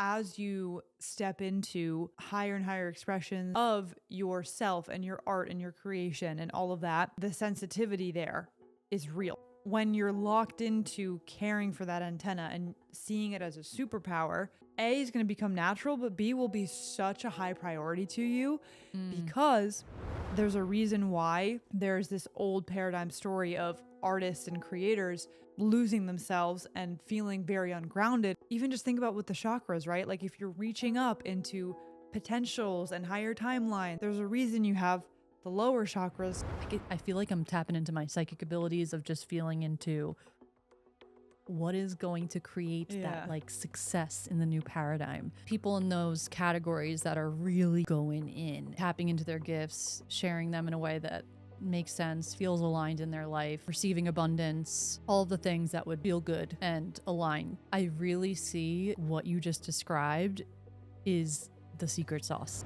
as you step into higher and higher expressions of yourself and your art and your creation and all of that, the sensitivity there is real. When you're locked into caring for that antenna and seeing it as a superpower, A is going to become natural, but B will be such a high priority to you because there's a reason why there's this old paradigm story of artists and creators losing themselves and feeling very ungrounded. Even just think about with the chakras, right? Like if you're reaching up into potentials and higher timelines, there's a reason you have the lower chakras. I feel like I'm tapping into my psychic abilities of just feeling into what is going to create that like success in the new paradigm. People in those categories that are really going in, tapping into their gifts, sharing them in a way that makes sense, feels aligned in their life, receiving abundance, all the things that would feel good and align. I really see what you just described is the secret sauce.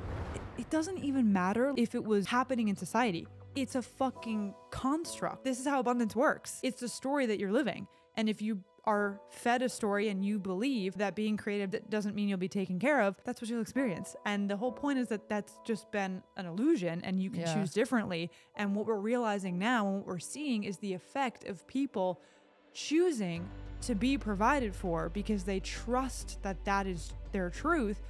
It doesn't even matter if it was happening in society. It's a fucking construct. This is how abundance works. It's the story that you're living. And if you are fed a story and you believe that being creative doesn't mean you'll be taken care of, that's what you'll experience. And the whole point is that that's just been an illusion and you can choose differently. And what we're realizing now and what we're seeing is the effect of people choosing to be provided for because they trust that that is their truth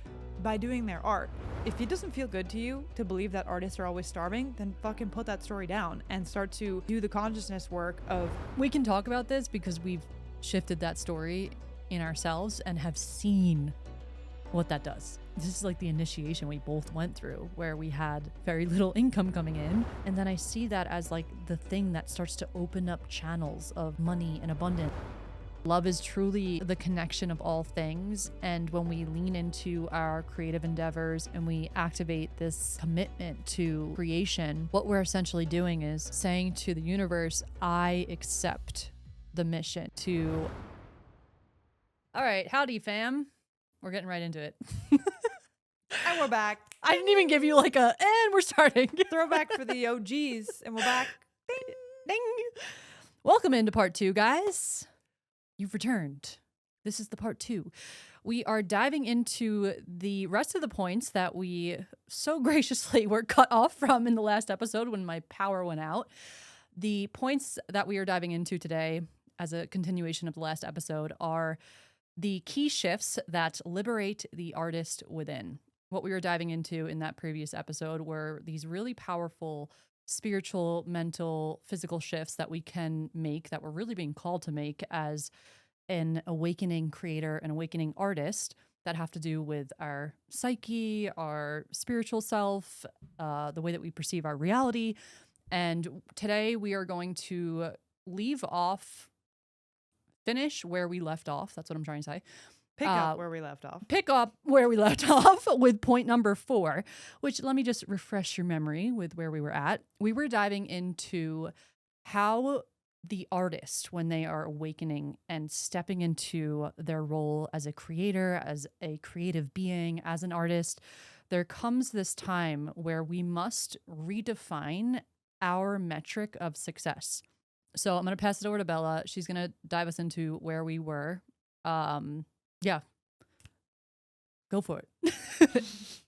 by doing their art. If it doesn't feel good to you to believe that artists are always starving, then fucking put that story down and start to do the consciousness work of... We can talk about this because we've shifted that story in ourselves and have seen what that does. This is like the initiation we both went through where we had very little income coming in. And then I see that as like the thing that starts to open up channels of money and abundance. Love is truly the connection of all things. And when we lean into our creative endeavors and we activate this commitment to creation, what we're essentially doing is saying to the universe, I accept the mission to... All right, howdy fam. We're getting right into it. And we're back. I didn't even give you like a, and we're starting. Throwback for the OGs, and we're back. Ding, ding. Welcome into part 2, guys. You've returned. This is the part 2. We are diving into the rest of the points that we so graciously were cut off from in the last episode when my power went out. The points that we are diving into today, as a continuation of the last episode, are the key shifts that liberate the artist within. What we were diving into in that previous episode were these really powerful spiritual, mental, physical shifts that we can make, that we're really being called to make as an awakening creator, an awakening artist, that have to do with our psyche, our spiritual self, the way that we perceive our reality. And today we are going to finish where we left off. That's what I'm trying to say. Pick up where we left off. Pick up where we left off with point number 4, which let me just refresh your memory with where we were at. We were diving into how the artist, when they are awakening and stepping into their role as a creator, as a creative being, as an artist, there comes this time where we must redefine our metric of success. So I'm going to pass it over to Bella. She's going to dive us into where we were. Yeah. Go for it.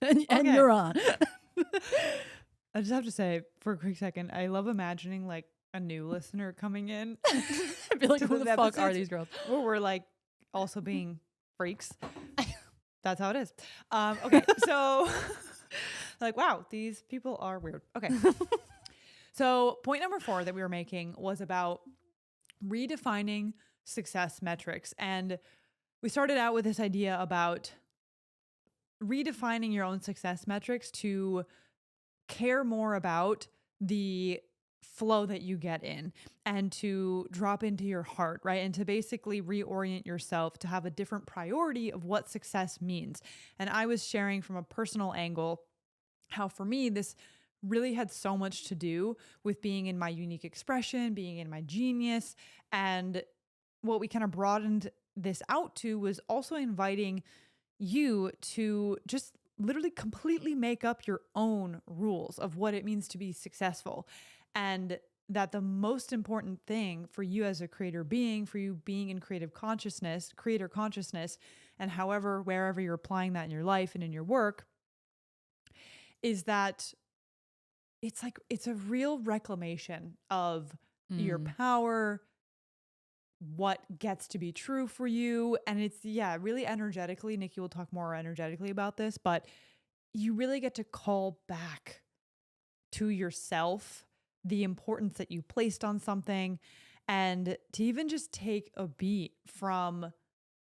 and you're on. I just have to say, for a quick second, I love imagining like a new listener coming in. I'd be like, who the fuck are these girls? Where we're like also being freaks. That's how it is. Okay, so like, wow, these people are weird. Okay. So point number 4 that we were making was about redefining success metrics. And we started out with this idea about redefining your own success metrics to care more about the flow that you get in and to drop into your heart, right? And to basically reorient yourself to have a different priority of what success means. And I was sharing from a personal angle how for me, this really had so much to do with being in my unique expression, being in my genius. And what we kind of broadened this out to was also inviting you to just literally completely make up your own rules of what it means to be successful. And that the most important thing for you as a creator being, for you being in creator consciousness, and however, wherever you're applying that in your life and in your work, is that it's like, it's a real reclamation of your Mm. power, what gets to be true for you. And it's, yeah, really energetically. Nikki will talk more energetically about this, but you really get to call back to yourself the importance that you placed on something, and to even just take a beat from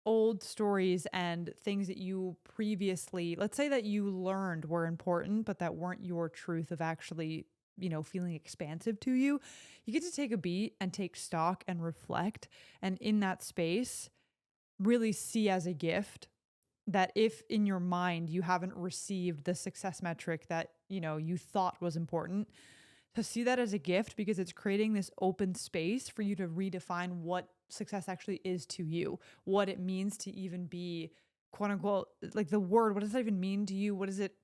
old stories and things that you previously, let's say that you learned were important, but that weren't your truth of actually, feeling expansive to you. You get to take a beat and take stock and reflect. And in that space, really see as a gift that if in your mind you haven't received the success metric that, you thought was important, to see that as a gift, because it's creating this open space for you to redefine what success actually is to you, what it means to even be, quote unquote, like the word, what does that even mean to you? What is it?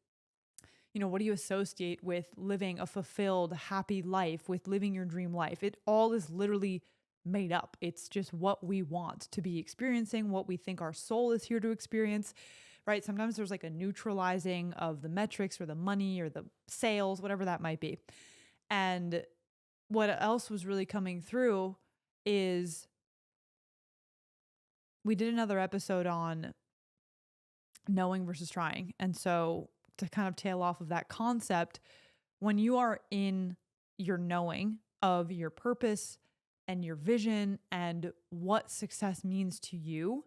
What do you associate with living a fulfilled, happy life, with living your dream life? It all is literally made up. It's just what we want to be experiencing, what we think our soul is here to experience, right? Sometimes there's like a neutralizing of the metrics or the money or the sales, whatever that might be. And what else was really coming through is we did another episode on knowing versus trying. And so to kind of tail off of that concept, when you are in your knowing of your purpose and your vision and what success means to you,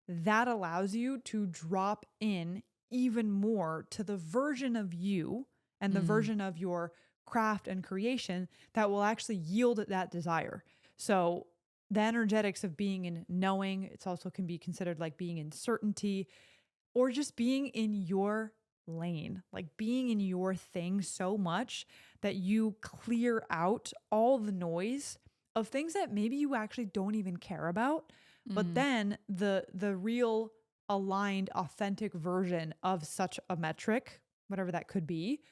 that allows you to drop in even more to the version of you and the Mm. version of your craft and creation that will actually yield that desire. So the energetics of being in knowing, it's also can be considered like being in certainty, or just being in your lane, like being in your thing so much that you clear out all the noise of things that maybe you actually don't even care about. But Mm. then the real aligned, authentic version of such a metric, whatever that could be,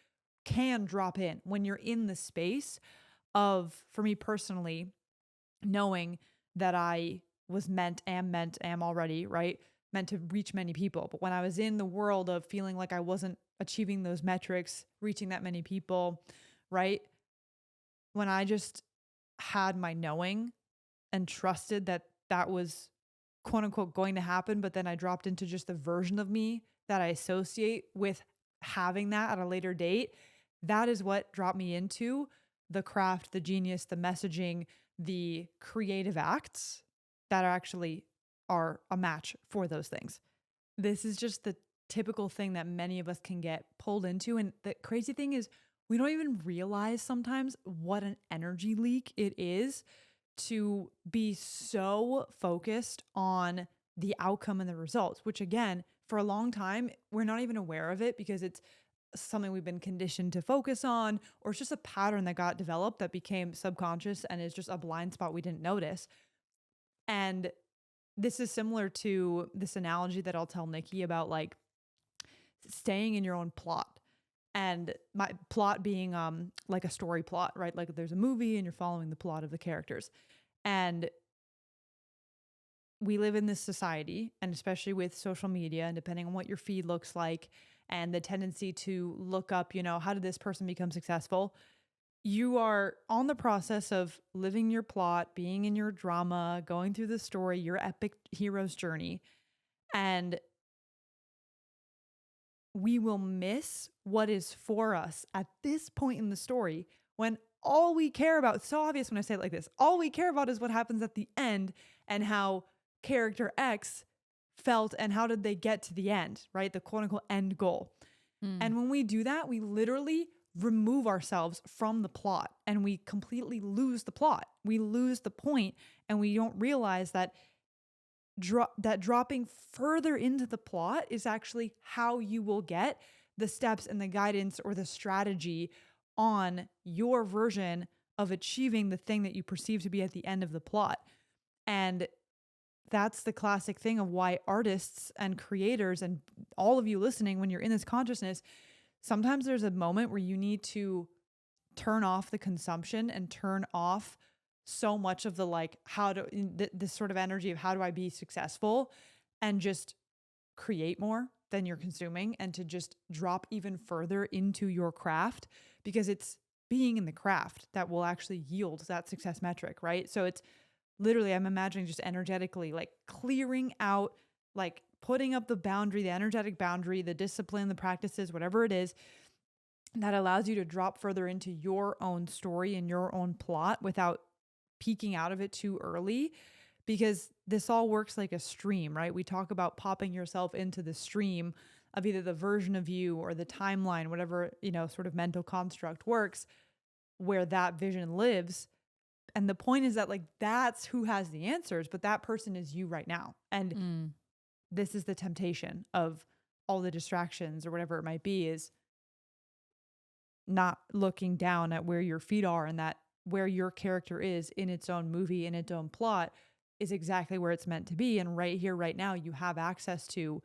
can drop in when you're in the space of, for me personally, knowing that I was am already, right? Meant to reach many people. But when I was in the world of feeling like I wasn't achieving those metrics, reaching that many people, right? When I just had my knowing and trusted that that was, quote unquote, going to happen, but then I dropped into just the version of me that I associate with having that at a later date, that is what dropped me into the craft, the genius, the messaging, the creative acts that are a match for those things. This is just the typical thing that many of us can get pulled into. And the crazy thing is, we don't even realize sometimes what an energy leak it is to be so focused on the outcome and the results, which again, for a long time, we're not even aware of it because it's something we've been conditioned to focus on, or it's just a pattern that got developed that became subconscious and is just a blind spot we didn't notice. And this is similar to this analogy that I'll tell Nikki about, like staying in your own plot, and my plot being like a story plot, right? Like there's a movie and you're following the plot of the characters. And we live in this society, and especially with social media, and depending on what your feed looks like and the tendency to look up, how did this person become successful? You are on the process of living your plot, being in your drama, going through the story, your epic hero's journey. And we will miss what is for us at this point in the story when all we care about, it's so obvious when I say it like this, all we care about is what happens at the end and how character X felt and how did they get to the end, right? The quote unquote end goal. Mm. And when we do that, we literally remove ourselves from the plot and we completely lose the plot. We lose the point, and we don't realize that dropping further into the plot is actually how you will get the steps and the guidance or the strategy on your version of achieving the thing that you perceive to be at the end of the plot. And that's the classic thing of why artists and creators and all of you listening, when you're in this consciousness, sometimes there's a moment where you need to turn off the consumption and turn off so much of the like, this sort of energy of how do I be successful, and just create more than you're consuming and to just drop even further into your craft, because it's being in the craft that will actually yield that success metric, right? So it's literally, I'm imagining just energetically like clearing out, like putting up the boundary, the energetic boundary, the discipline, the practices, whatever it is that allows you to drop further into your own story and your own plot without peeking out of it too early. Because this all works like a stream, right? We talk about popping yourself into the stream of either the version of you or the timeline, whatever, sort of mental construct works, where that vision lives. And the point is that like that's who has the answers, but that person is you right now. And this is the temptation of all the distractions or whatever it might be, is not looking down at where your feet are, and that where your character is in its own movie, in its own plot, is exactly where it's meant to be. And right here, right now, you have access to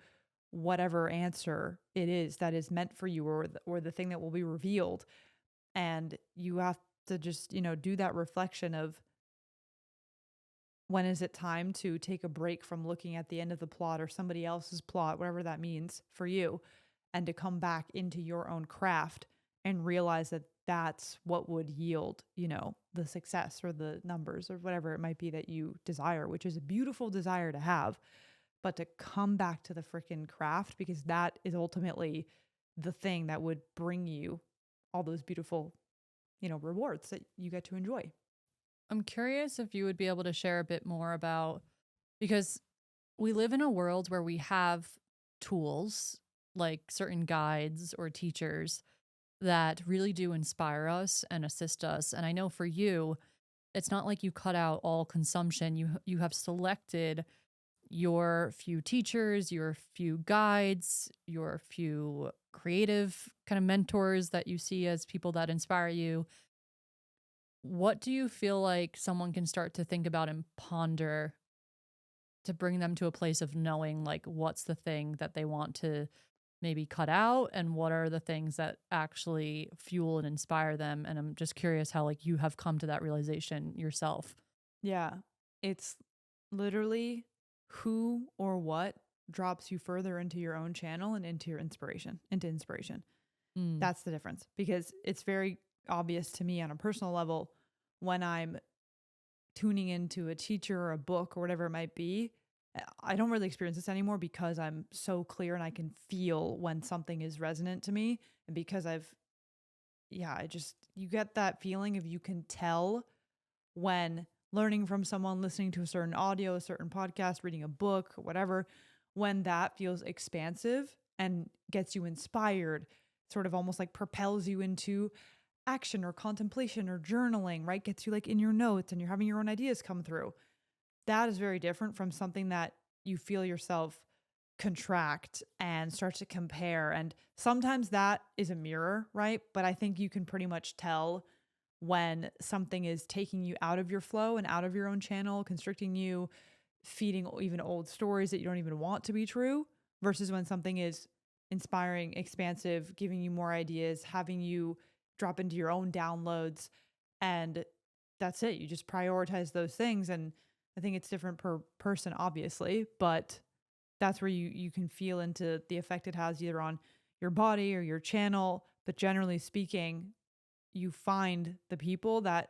whatever answer it is that is meant for you, or the thing that will be revealed. And you have to just, do that reflection of, when is it time to take a break from looking at the end of the plot or somebody else's plot, whatever that means for you, and to come back into your own craft and realize that that's what would yield, the success or the numbers or whatever it might be that you desire, which is a beautiful desire to have, but to come back to the freaking craft, because that is ultimately the thing that would bring you all those beautiful, rewards that you get to enjoy. I'm curious if you would be able to share a bit more about, because we live in a world where we have tools like certain guides or teachers that really do inspire us and assist us. And I know for you, it's not like you cut out all consumption. You have selected your few teachers, your few guides, your few creative kind of mentors that you see as people that inspire you. What do you feel like someone can start to think about and ponder to bring them to a place of knowing, like, what's the thing that they want to maybe cut out, and what are the things that actually fuel and inspire them? And I'm just curious how like you have come to that realization yourself. Yeah. It's literally who or what drops you further into your own channel and into inspiration. Mm. That's the difference, because it's very obvious to me on a personal level when I'm tuning into a teacher or a book or whatever it might be. I don't really experience this anymore because I'm so clear and I can feel when something is resonant to me. And because you get that feeling of, you can tell when learning from someone, listening to a certain audio, a certain podcast, reading a book, whatever, when that feels expansive and gets you inspired, sort of almost like propels you into action or contemplation or journaling, right? Gets you like in your notes and you're having your own ideas come through. That is very different from something that you feel yourself contract and start to compare. And sometimes that is a mirror, right? But I think you can pretty much tell when something is taking you out of your flow and out of your own channel, constricting you, feeding even old stories that you don't even want to be true, versus when something is inspiring, expansive, giving you more ideas, having you drop into your own downloads. And that's it. You just prioritize those things. And I think it's different per person, obviously, but that's where you can feel into the effect it has either on your body or your channel. But generally speaking, you find the people that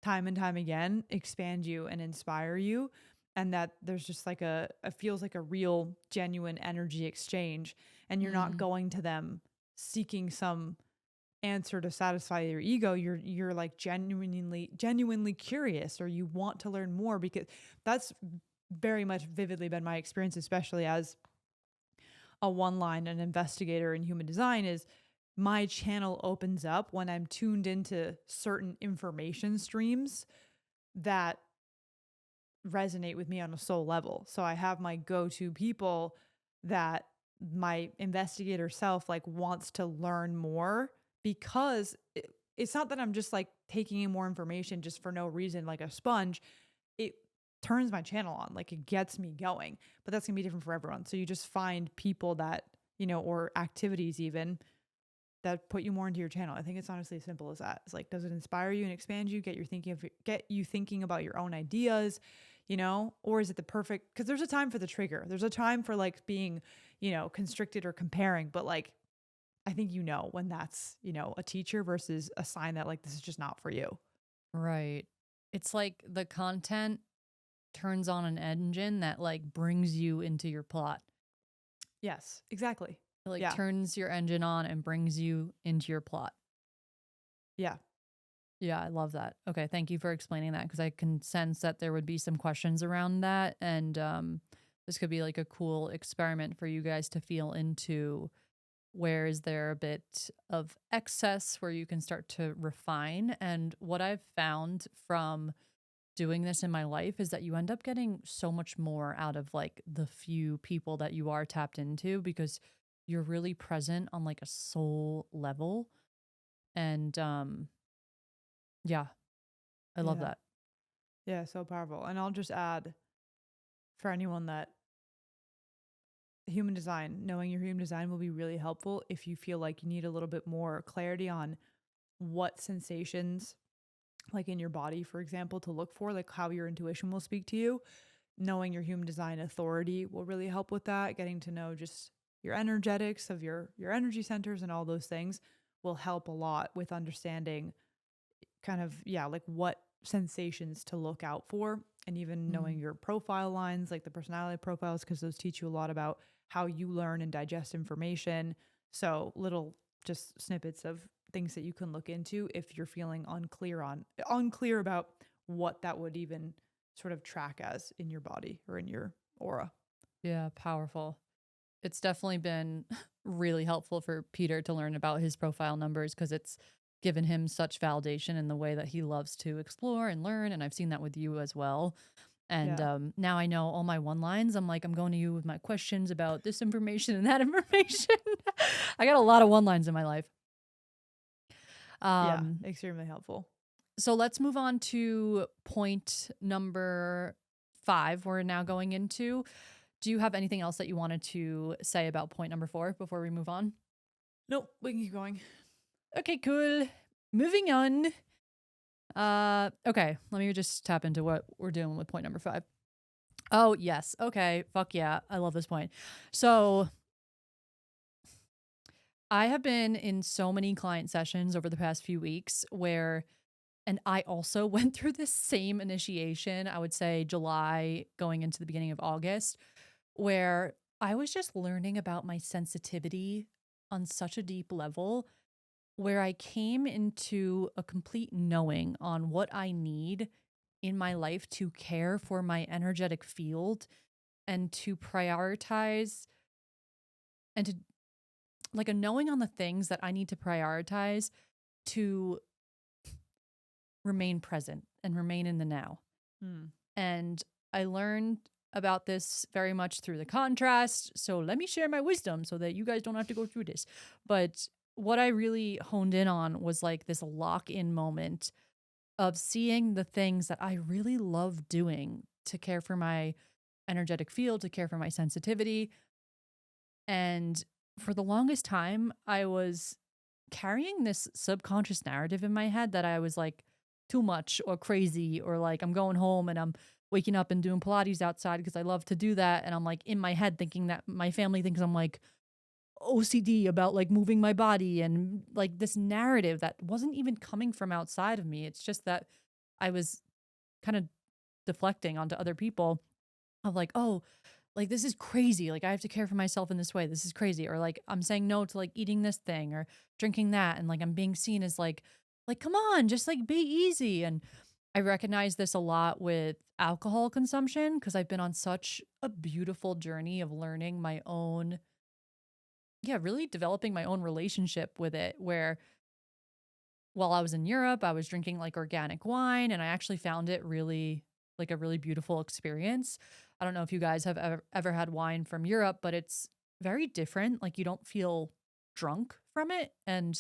time and time again expand you and inspire you, and that there's just like it feels like a real genuine energy exchange, and you're not going to them seeking some answer to satisfy your ego. You're like genuinely curious, or you want to learn more, because that's very much vividly been my experience, especially as a an investigator in human design, is my channel opens up when I'm tuned into certain information streams that resonate with me on a soul level. So I have my go-to people that my investigator self like wants to learn more, because it's not that I'm just like taking in more information just for no reason, like a sponge. It turns my channel on, like it gets me going. But that's gonna be different for everyone. So you just find people that, or activities even, that put you more into your channel. I think it's honestly as simple as that. It's like, does it inspire you and expand you, get you thinking about your own ideas, or is it the perfect, because there's a time for the trigger. There's a time for like being, constricted or comparing, but like, I think, when that's, a teacher versus a sign that like, this is just not for you. Right. It's like the content turns on an engine that like brings you into your plot. Yes, exactly. It like Yeah. turns your engine on and brings you into your plot. Yeah. Yeah, I love that. Okay, thank you for explaining that because I can sense that there would be some questions around that. And this could be like a cool experiment for you guys to feel into where is there a bit of excess where you can start to refine. And what I've found from doing this in my life is that you end up getting so much more out of like the few people that you are tapped into because you're really present on like a soul level. And yeah, I love Yeah. that. Yeah. So powerful. And I'll just add for anyone that knowing your human design will be really helpful if you feel like you need a little bit more clarity on what sensations, like in your body, for example, to look for, like how your intuition will speak to you. Knowing your human design authority will really help with that. Getting to know just your energetics of your energy centers and all those things will help a lot with understanding kind of, yeah, like what sensations to look out for, and even knowing Mm. your profile lines, like the personality profiles, because those teach you a lot about how you learn and digest information. So little just snippets of things that you can look into if you're feeling unclear about what that would even sort of track as in your body or in your aura. Yeah, powerful. It's definitely been really helpful for Peter to learn about his profile numbers because it's given him such validation in the way that he loves to explore and learn. And I've seen that with you as well. And Yeah. now I know all my one lines. I'm like, I'm going to you with my questions about this information and that information. I got a lot of one lines in my life. Yeah. Um, Extremely helpful. so let's move on to point number 5. We're now going into. Do you have anything else that you wanted to say about point number 4 before we move on? Nope. We can keep going. Okay, cool. Moving on. Okay, let me just tap into what we're doing with point number 5. Oh, yes. Okay, fuck yeah. I love this point. So, I have been in so many client sessions over the past few weeks where and I also went through this same initiation, I would say July going into the beginning of August, where I was just learning about my sensitivity on such a deep level where I came into a complete knowing on what I need in my life to care for my energetic field and to prioritize and to like a knowing on the things that I need to prioritize to remain present and remain in the now. Hmm. And I learned about this very much through the contrast. So let me share my wisdom so that you guys don't have to go through this. But what I really honed in on was like this lock in moment of seeing the things that I really love doing to care for my energetic field, to care for my sensitivity. And for the longest time, I was carrying this subconscious narrative in my head that I was like too much or crazy or like I'm going home and I'm waking up and doing Pilates outside because I love to do that. And I'm like in my head thinking that my family thinks I'm like OCD about like moving my body and like this narrative that wasn't even coming from outside of me. It's just that I was kind of deflecting onto other people of like, oh, like this is crazy. Like I have to care for myself in this way. This is crazy. Or like I'm saying no to like eating this thing or drinking that. And like I'm being seen as like, come on, just like be easy. And I recognize this a lot with alcohol consumption because I've been on such a beautiful journey of learning my own, yeah, really developing my own relationship with it. Where while I was in Europe, I was drinking like organic wine and I actually found it really like a really beautiful experience. I don't know if you guys have ever had wine from Europe, but it's very different. Like you don't feel drunk from it. And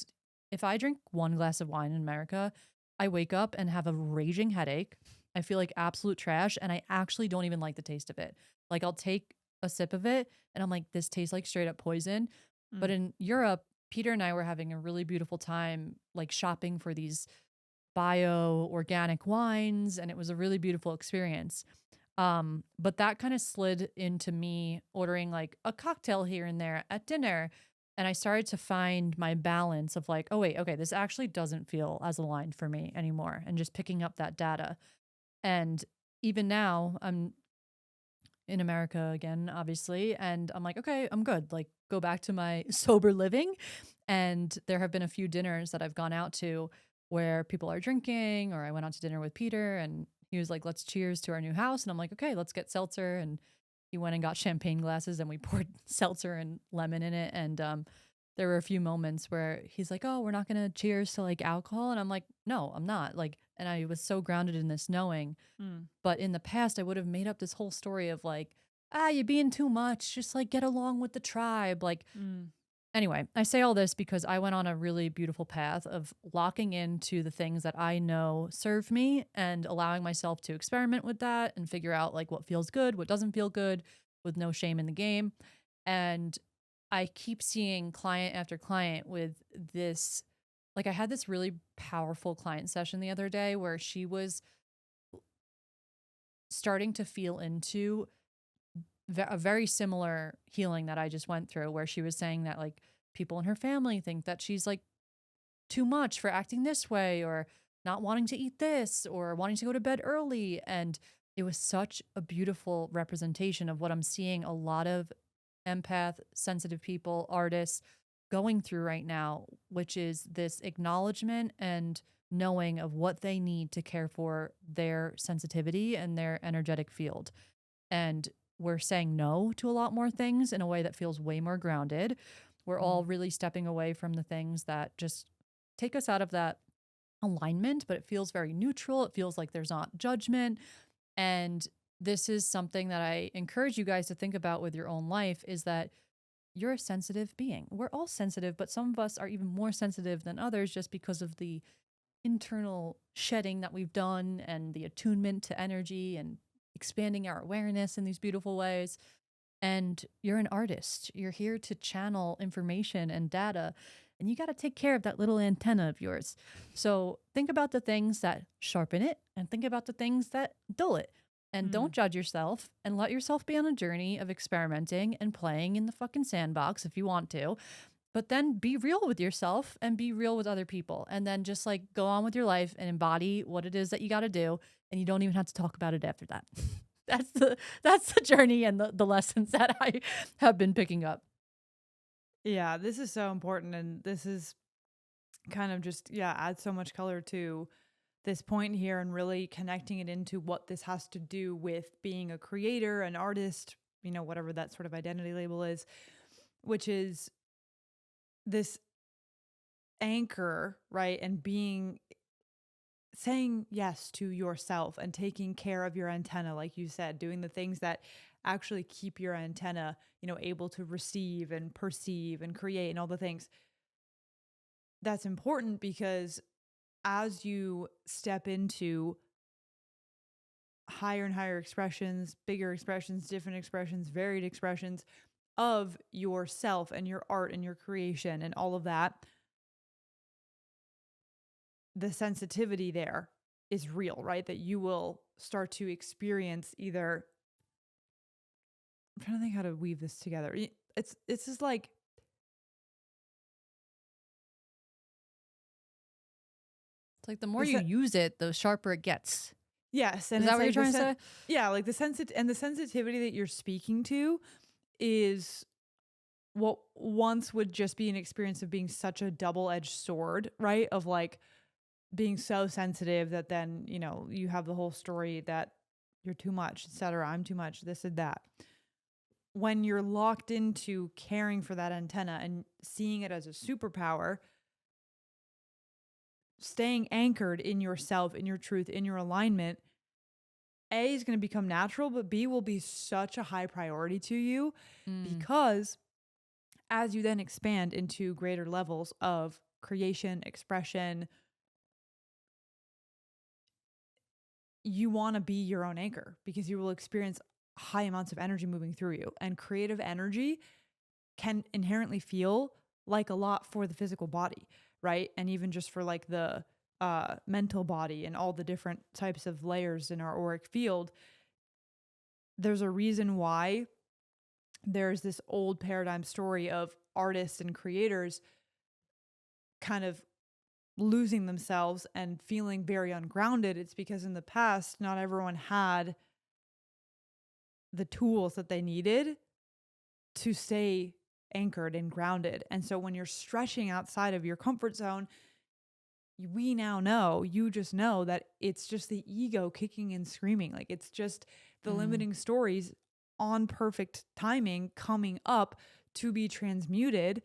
if I drink one glass of wine in America, I wake up and have a raging headache. I feel like absolute trash and I actually don't even like the taste of it. Like I'll take a sip of it and I'm like, this tastes like straight up poison. But Mm. in Europe, Peter and I were having a really beautiful time, like shopping for these bio organic wines, and it was a really beautiful experience. But that kind of slid into me ordering like a cocktail here and there at dinner. And I started to find my balance of like, oh, wait, okay, this actually doesn't feel as aligned for me anymore. And just picking up that data. And even now, I'm in America again, obviously. And I'm like, okay, I'm good. Like, go back to my sober living. And there have been a few dinners that I've gone out to where people are drinking, or I went out to dinner with Peter and he was like, let's cheers to our new house. And I'm like, okay, let's get seltzer. And he went and got champagne glasses and we poured seltzer and lemon in it. And there were a few moments where he's like, oh, we're not going to cheers to like alcohol. And I'm like, no, I'm not. Like, and I was so grounded in this knowing. Mm. But in the past, I would have made up this whole story of like, you're being too much. Just like get along with the tribe. Like, Mm. anyway, I say all this because I went on a really beautiful path of locking into the things that I know serve me and allowing myself to experiment with that and figure out like what feels good, what doesn't feel good, with no shame in the game. And I keep seeing client after client with this. Like, I had this really powerful client session the other day where she was starting to feel into a very similar healing that I just went through, where she was saying that like people in her family think that she's like too much for acting this way, or not wanting to eat this, or wanting to go to bed early. And it was such a beautiful representation of what I'm seeing a lot of empath, sensitive people, artists going through right now, which is this acknowledgement and knowing of what they need to care for their sensitivity and their energetic field. And we're saying no to a lot more things in a way that feels way more grounded. We're all really stepping away from the things that just take us out of that alignment, but it feels very neutral. It feels like there's not judgment. And this is something that I encourage you guys to think about with your own life, is that you're a sensitive being. We're all sensitive, but some of us are even more sensitive than others just because of the internal shedding that we've done and the attunement to energy and expanding our awareness in these beautiful ways. And you're an artist. You're here to channel information and data, and you got to take care of that little antenna of yours. So think about the things that sharpen it and think about the things that dull it. And don't judge yourself, and let yourself be on a journey of experimenting and playing in the fucking sandbox if you want to. But then be real with yourself and be real with other people. And then just like go on with your life and embody what it is that you got to do. And you don't even have to talk about it after that. That's the journey and the lessons that I have been picking up. Yeah, this is so important. And this is kind of just, adds so much color to this point here and really connecting it into what this has to do with being a creator, an artist, whatever that sort of identity label is, which is this anchor, right? And saying yes to yourself and taking care of your antenna, like you said, doing the things that actually keep your antenna, able to receive and perceive and create and all the things. That's important because as you step into higher and higher expressions, bigger expressions, different expressions, varied expressions of yourself and your art and your creation and all of that, the sensitivity there is real, right? That you will start to experience either. I'm trying to think how to weave this together. It's just like, It's like the more you use it, the sharper it gets. Yes, and is that what like you're trying to say? Yeah, like the sensitivity that you're speaking to is what once would just be an experience of being such a double-edged sword, right? Of like being so sensitive that then, you have the whole story that you're too much, etc. I'm too much, this and that. When you're locked into caring for that antenna and seeing it as a superpower, staying anchored in yourself, in your truth, in your alignment, A is going to become natural, but B will be such a high priority to you because as you then expand into greater levels of creation, expression, you want to be your own anchor because you will experience high amounts of energy moving through you. And creative energy can inherently feel like a lot for the physical body, right? And even just for like the mental body and all the different types of layers in our auric field. there's a reason why there's this old paradigm story of artists and creators kind of losing themselves and feeling very ungrounded. It's because in the past, not everyone had the tools that they needed to stay anchored and grounded. And so when you're stretching outside of your comfort zone, we now know, you just know that it's just the ego kicking and screaming. Like it's just the limiting stories on perfect timing coming up to be transmuted.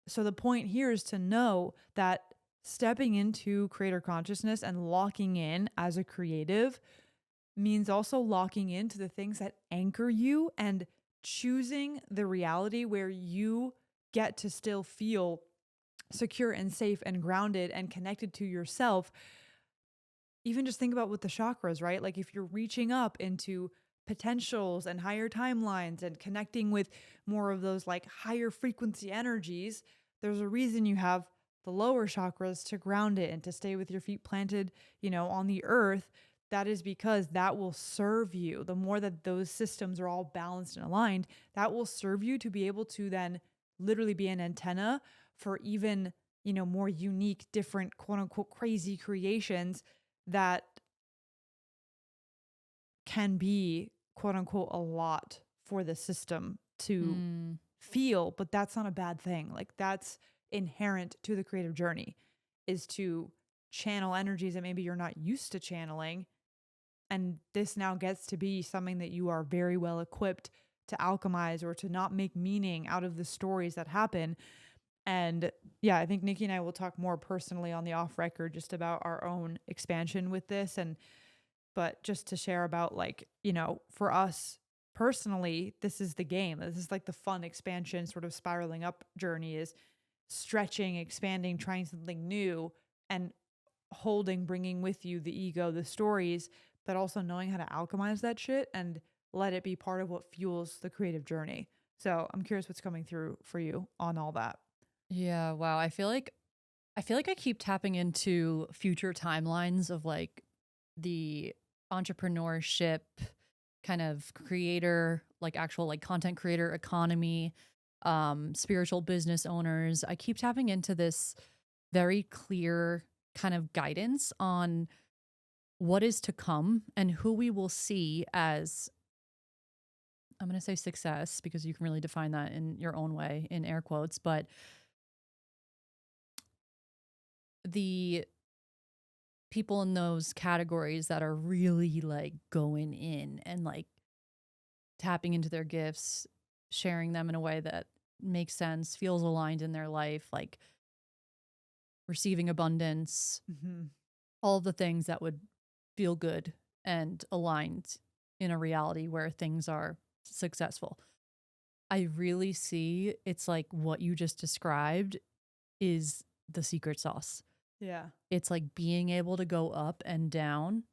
So the point here is to know that stepping into creator consciousness and locking in as a creative means also locking into the things that anchor you and choosing the reality where you get to still feel secure and safe and grounded and connected to yourself. Even just think about with the chakras, right? Like if you're reaching up into potentials and higher timelines and connecting with more of those like higher frequency energies, there's a reason you have the lower chakras to ground it and to stay with your feet planted, on the earth. That is because that will serve you. The more that those systems are all balanced and aligned, that will serve you to be able to then literally be an antenna for even, more unique, different, quote unquote, crazy creations that can be, quote unquote, a lot for the system to feel, but that's not a bad thing. Like that's inherent to the creative journey, is to channel energies that maybe you're not used to channeling. And this now gets to be something that you are very well equipped to alchemize or to not make meaning out of the stories that happen. And yeah, I think Nikki and I will talk more personally on the off record just about our own expansion with this. But just to share about like, for us personally, this is the game. This is like the fun expansion sort of spiraling up journey, is stretching, expanding, trying something new and bringing with you the ego, the stories, but also knowing how to alchemize that shit and let it be part of what fuels the creative journey. So I'm curious what's coming through for you on all that. Yeah, wow. I feel like I keep tapping into future timelines of like the entrepreneurship kind of creator, like actual like content creator economy, spiritual business owners. I keep tapping into this very clear kind of guidance on what is to come and who we will see as, I'm going to say success because you can really define that in your own way in air quotes, but the people in those categories that are really like going in and like tapping into their gifts, sharing them in a way that makes sense, feels aligned in their life, like receiving abundance, all of the things that would feel good and aligned in a reality where things are successful. I really see it's like what you just described is the secret sauce. Yeah. It's like being able to go up and down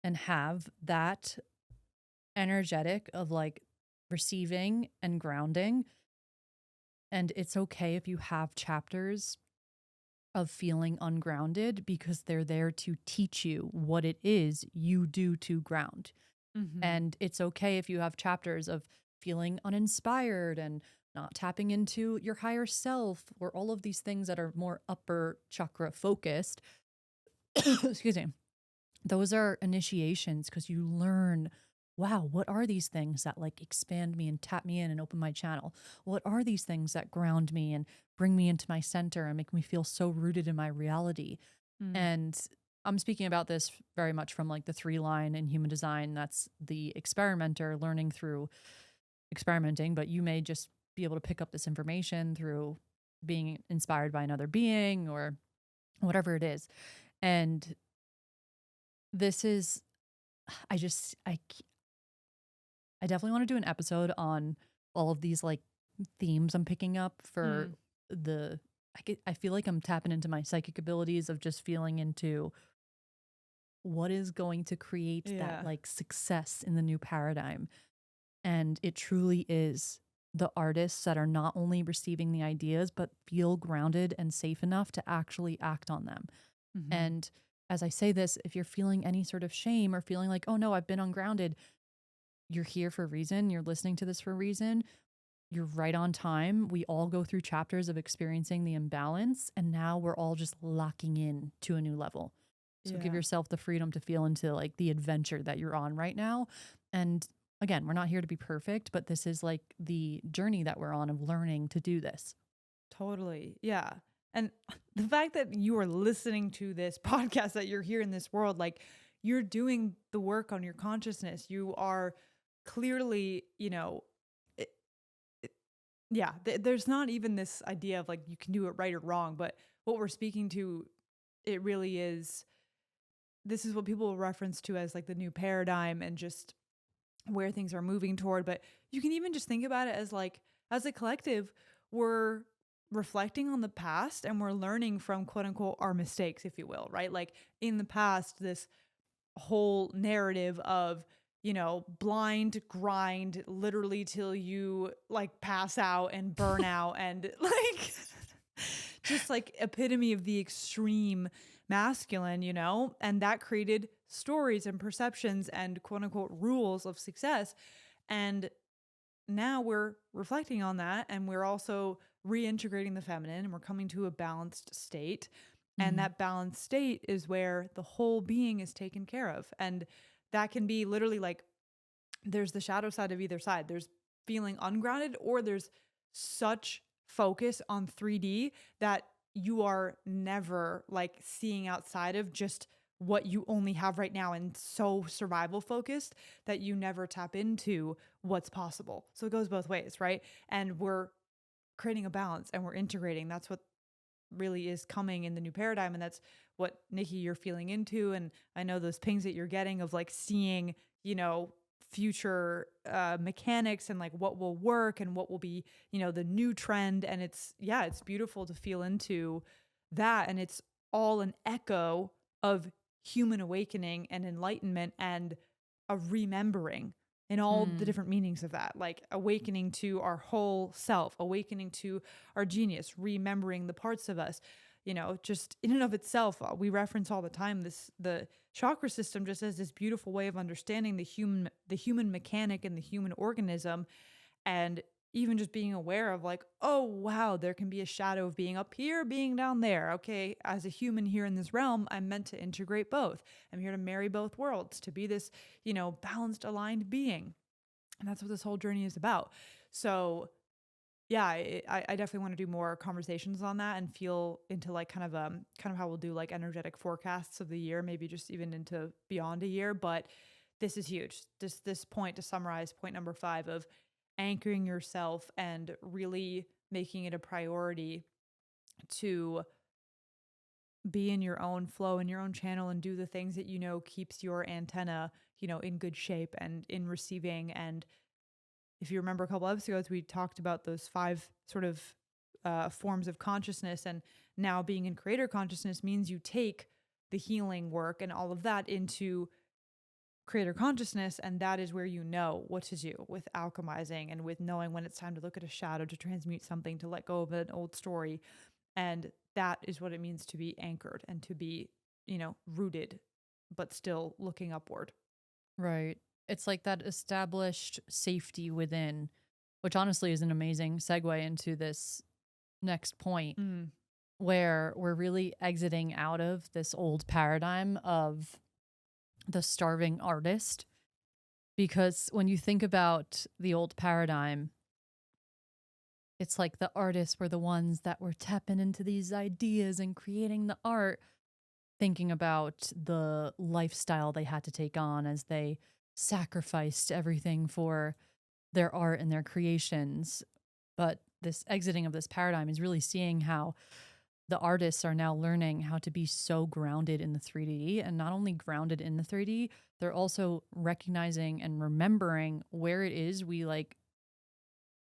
and have that energetic of like receiving and grounding. And it's okay if you have chapters of feeling ungrounded because they're there to teach you what it is you do to ground. And it's okay if you have chapters of feeling uninspired and not tapping into your higher self or all of these things that are more upper chakra focused. Excuse me. Those are initiations because you learn, wow, what are these things that like expand me and tap me in and open my channel? What are these things that ground me and bring me into my center and make me feel so rooted in my reality? And I'm speaking about this very much from like the 3 line in human design. That's the experimenter learning through experimenting, but you may just be able to pick up this information through being inspired by another being or whatever it is. And this is, I definitely want to do an episode on all of these like themes I'm picking up for I feel like I'm tapping into my psychic abilities of just feeling into what is going to create that like success in the new paradigm. And it truly is the artists that are not only receiving the ideas, but feel grounded and safe enough to actually act on them. And as I say this, if you're feeling any sort of shame or feeling like, oh no, I've been ungrounded, you're here for a reason. You're listening to this for a reason. You're right on time. We all go through chapters of experiencing the imbalance, and now we're all just locking in to a new level. So give Yeah. yourself the freedom to feel into like the adventure that you're on right now. And again, we're not here to be perfect, but this is like the journey that we're on of learning to do this. Totally. Yeah. And the fact that you are listening to this podcast, that you're here in this world, like you're doing the work on your consciousness. You are clearly, it, yeah, there's not even this idea of like you can do it right or wrong, but what we're speaking to, it really is. This is what people will reference to as like the new paradigm and just where things are moving toward. But you can even just think about it as like, as a collective, we're reflecting on the past and we're learning from quote unquote our mistakes, if you will, right? Like in the past, this whole narrative of, blind grind literally till you like pass out and burn out and like just like epitome of the extreme masculine, and that created stories and perceptions and quote unquote rules of success. And now we're reflecting on that and we're also reintegrating the feminine and we're coming to a balanced state. And that balanced state is where the whole being is taken care of. And that can be literally like there's the shadow side of either side. There's feeling ungrounded or there's such focus on 3D that you are never like seeing outside of just what you only have right now and so survival focused that you never tap into what's possible. So it goes both ways, right? And we're creating a balance and we're integrating. That's what really is coming in the new paradigm. And that's what, Nikki, you're feeling into. And I know those pings that you're getting of like seeing, future mechanics and like what will work and what will be, the new trend. And it's beautiful to feel into that. And it's all an echo of human awakening and enlightenment and a remembering in all the different meanings of that, like awakening to our whole self, awakening to our genius, remembering the parts of us, just in and of itself. We reference all the time the chakra system just as this beautiful way of understanding the human mechanic and the human organism. And even just being aware of like, oh, wow, there can be a shadow of being up here, being down there. Okay, as a human here in this realm, I'm meant to integrate both. I'm here to marry both worlds, to be this, balanced, aligned being. And that's what this whole journey is about. So yeah, I definitely want to do more conversations on that and feel into like kind of how we'll do like energetic forecasts of the year, maybe just even into beyond a year. But this is huge. This point, to summarize, point number 5 of anchoring yourself and really making it a priority to be in your own flow, in your own channel, and do the things that keeps your antenna, in good shape and in receiving. And if you remember a couple episodes, we talked about those 5 sort of forms of consciousness. And now being in creator consciousness means you take the healing work and all of that into creator consciousness. And that is where you know what to do with alchemizing and with knowing when it's time to look at a shadow, to transmute something, to let go of an old story. And that is what it means to be anchored and to be, rooted, but still looking upward. Right. It's like that established safety within, which honestly is an amazing segue into this next point, where we're really exiting out of this old paradigm of the starving artist. Because when you think about the old paradigm, it's like the artists were the ones that were tapping into these ideas and creating the art, thinking about the lifestyle they had to take on as they sacrificed everything for their art and their creations. But this exiting of this paradigm is really seeing how the artists are now learning how to be so grounded in the 3D, and not only grounded in the 3D, they're also recognizing and remembering where it is we like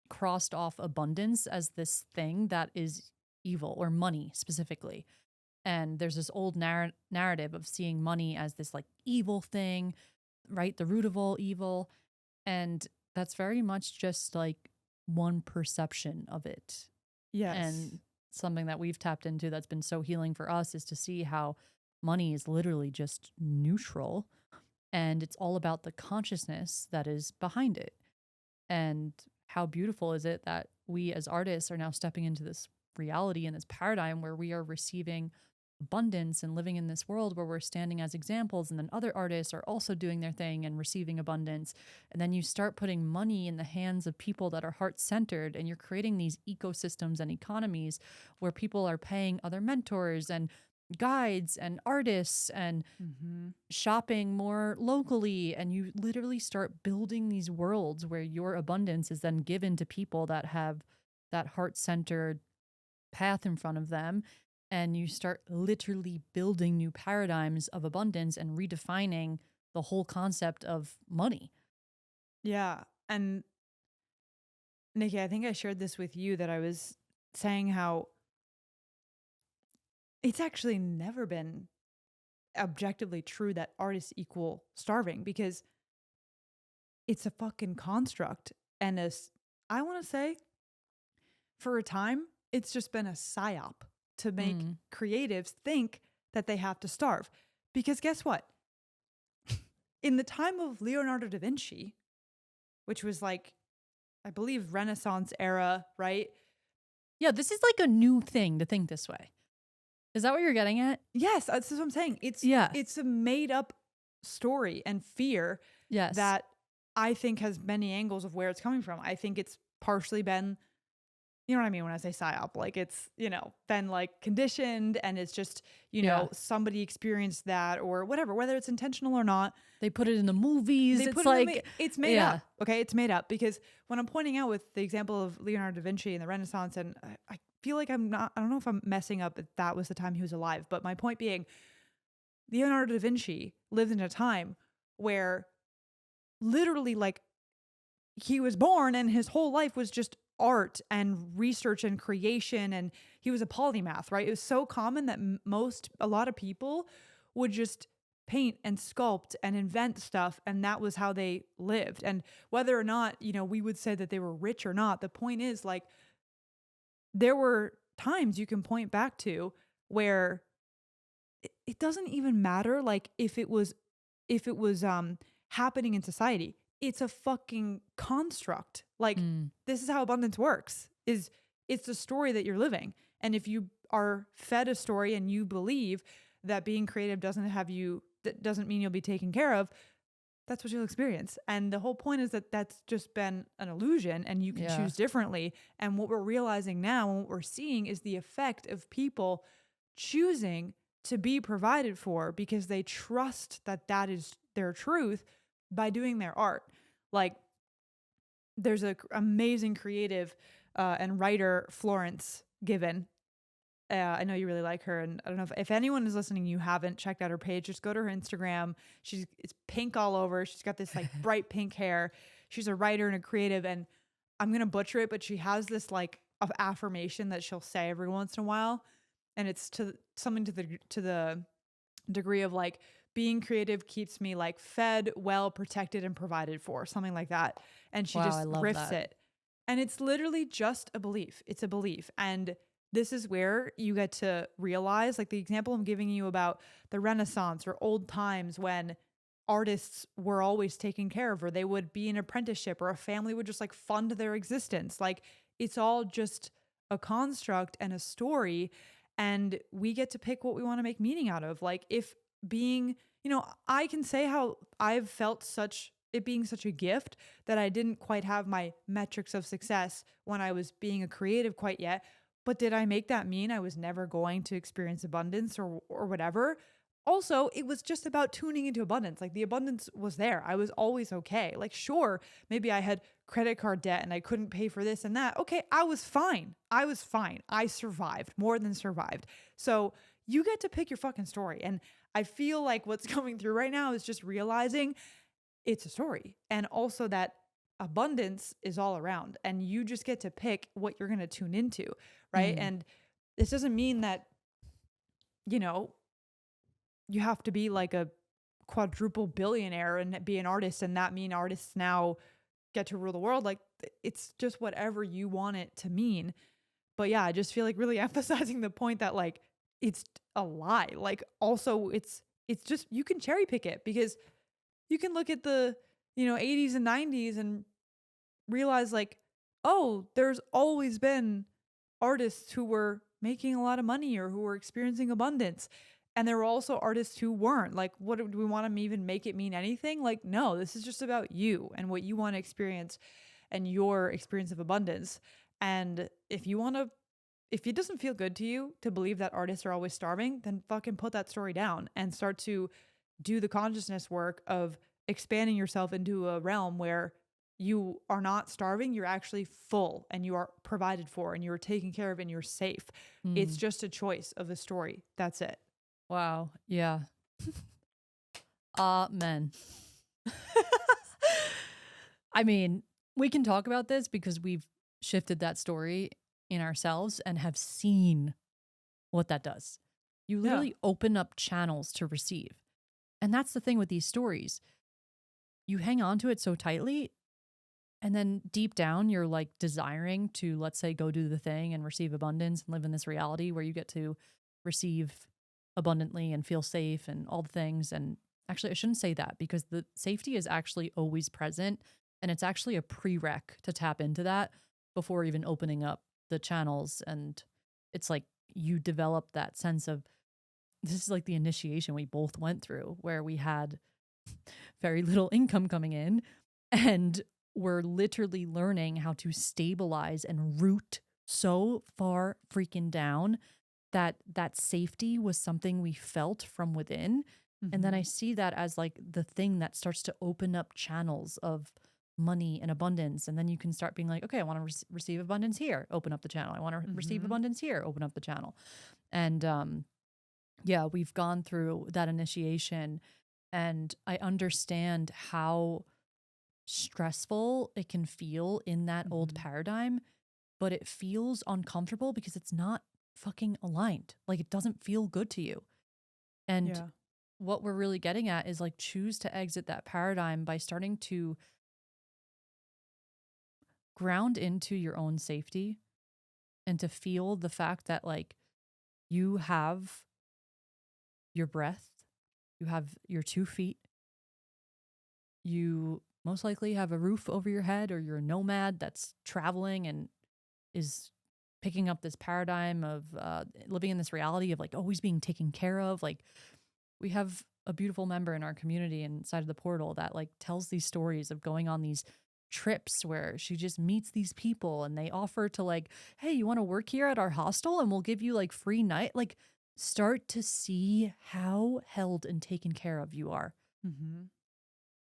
crossed off abundance as this thing that is evil, or money specifically. And there's this old narrative of seeing money as this like evil thing, right? The root of all evil. And that's very much just like one perception of it. Yes. And something that we've tapped into that's been so healing for us is to see how money is literally just neutral. And it's all about the consciousness that is behind it. And how beautiful is it that we as artists are now stepping into this reality and this paradigm where we are receiving abundance and living in this world where we're standing as examples, and then other artists are also doing their thing and receiving abundance. And then you start putting money in the hands of people that are heart-centered, and you're creating these ecosystems and economies where people are paying other mentors and guides and artists and shopping more locally, and you literally start building these worlds where your abundance is then given to people that have that heart-centered path in front of them, and you start literally building new paradigms of abundance and redefining the whole concept of money. Yeah. And Nikki, I think I shared this with you, that I was saying how it's actually never been objectively true that artists equal starving, because it's a fucking construct. And I want to say, for a time, it's just been a psyop to make creatives think that they have to starve. Because guess what? In the time of Leonardo da Vinci, which was like, I believe, Renaissance era, right? Yeah, this is like a new thing to think this way. Is that what you're getting at? Yes, that's what I'm saying. It's a made up story and fear that I think has many angles of where it's coming from. I think it's partially been, you know what I mean when I say psyop, like it's, been like conditioned, and it's just, somebody experienced that or whatever, whether it's intentional or not. They put it in the movies. It's made up. Okay. It's made up, because when I'm pointing out with the example of Leonardo da Vinci and the Renaissance, and I feel like I don't know if I'm messing up if that was the time he was alive, but my point being, Leonardo da Vinci lived in a time where literally, like, he was born and his whole life was just art and research and creation, and he was a polymath, right? It was so common that a lot of people would just paint and sculpt and invent stuff, and that was how they lived. And whether or not, we would say that they were rich or not, the point is, like, there were times you can point back to where it doesn't even matter, like, if it was happening in society. It's a fucking construct. Like, this is how abundance works, it's a story that you're living. And if you are fed a story and you believe that being creative that doesn't mean you'll be taken care of, that's what you'll experience. And the whole point is that that's just been an illusion, and you can choose differently. And what we're realizing now and what we're seeing is the effect of people choosing to be provided for because they trust that that is their truth by doing their art. Like, there's an amazing creative and writer, Florence Given. I know you really like her, and I don't know if anyone is listening, you haven't checked out her page, just go to her Instagram. It's pink all over. She's got this like bright pink hair. She's a writer and a creative, and I'm going to butcher it, but she has this like of affirmation that she'll say every once in a while. And it's to the degree of like, being creative keeps me like fed, well, protected, and provided for, something like that. And she just riffs it. And it's literally just a belief. It's a belief. And this is where you get to realize, like the example I'm giving you about the Renaissance or old times when artists were always taken care of, or they would be an apprenticeship, or a family would just like fund their existence. Like, it's all just a construct and a story. And we get to pick what we want to make meaning out of. Like, if being, I can say how I've felt it being such a gift that I didn't quite have my metrics of success when I was being a creative quite yet. But did I make that mean I was never going to experience abundance or whatever? Also, it was just about tuning into abundance. Like, the abundance was there. I was always okay. Like, sure, maybe I had credit card debt and I couldn't pay for this and that. Okay, I was fine. I survived, more than survived. So you get to pick your fucking story. And I feel like what's coming through right now is just realizing it's a story. And also that abundance is all around, and you just get to pick what you're going to tune into. Right. And this doesn't mean that, you have to be like a quadruple billionaire and be an artist, and that mean artists now get to rule the world. Like, it's just whatever you want it to mean. But yeah, I just feel like really emphasizing the point that like, it's a lie. Like, also it's just, you can cherry pick it, because You can look at the, 80s and 90s and realize like, oh, there's always been artists who were making a lot of money or who were experiencing abundance. And there were also artists who weren't. Like, what do we want to even make it mean anything? Like, no, this is just about you and what you want to experience and your experience of abundance. And if it doesn't feel good to you to believe that artists are always starving, then fucking put that story down and start to do the consciousness work of expanding yourself into a realm where you are not starving, you're actually full and you are provided for and you're taken care of and you're safe. It's just a choice of a story. That's it. Wow. Yeah. Amen. I mean, we can talk about this because we've shifted that story in ourselves and have seen what that does. You literally open up channels to receive. And that's the thing with these stories. You hang on to it so tightly, and then deep down, you're like desiring to, let's say, go do the thing and receive abundance and live in this reality where you get to receive abundantly and feel safe and all the things. And actually, I shouldn't say that because the safety is actually always present. And it's actually a prereq to tap into that before even opening up the channels. And it's like you develop that sense of, this is like the initiation we both went through where we had very little income coming in and we're literally learning how to stabilize and root so far freaking down that that safety was something we felt from within. And then I see that as like the thing that starts to open up channels of money and abundance. And then you can start being like, okay, I want to receive abundance here, open up the channel. I want to receive abundance here, open up the channel. And yeah, we've gone through that initiation and I understand how stressful it can feel in that old paradigm, but it feels uncomfortable because it's not fucking aligned. Like it doesn't feel good to you. And what we're really getting at is like choose to exit that paradigm by starting to ground into your own safety and to feel the fact that like you have your breath, you have your 2 feet, you most likely have a roof over your head, or you're a nomad that's traveling and is picking up this paradigm of living in this reality of like always being taken care of. Like we have a beautiful member in our community inside of the portal that like tells these stories of going on these trips where she just meets these people and they offer to like, hey, you want to work here at our hostel and we'll give you like free night. Like start to see how held and taken care of you are.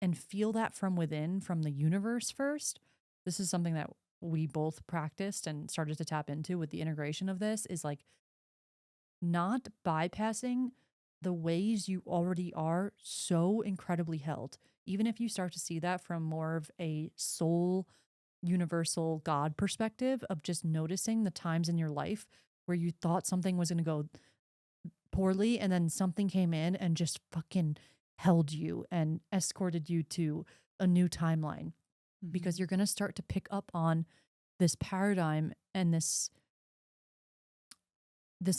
And feel that from within, from the universe first. This is something that we both practiced and started to tap into with the integration of this is like not bypassing the ways you already are so incredibly held. Even if you start to see that from more of a soul, universal God perspective of just noticing the times in your life where you thought something was going to go poorly and then something came in and just fucking held you and escorted you to a new timeline because you're going to start to pick up on this paradigm and this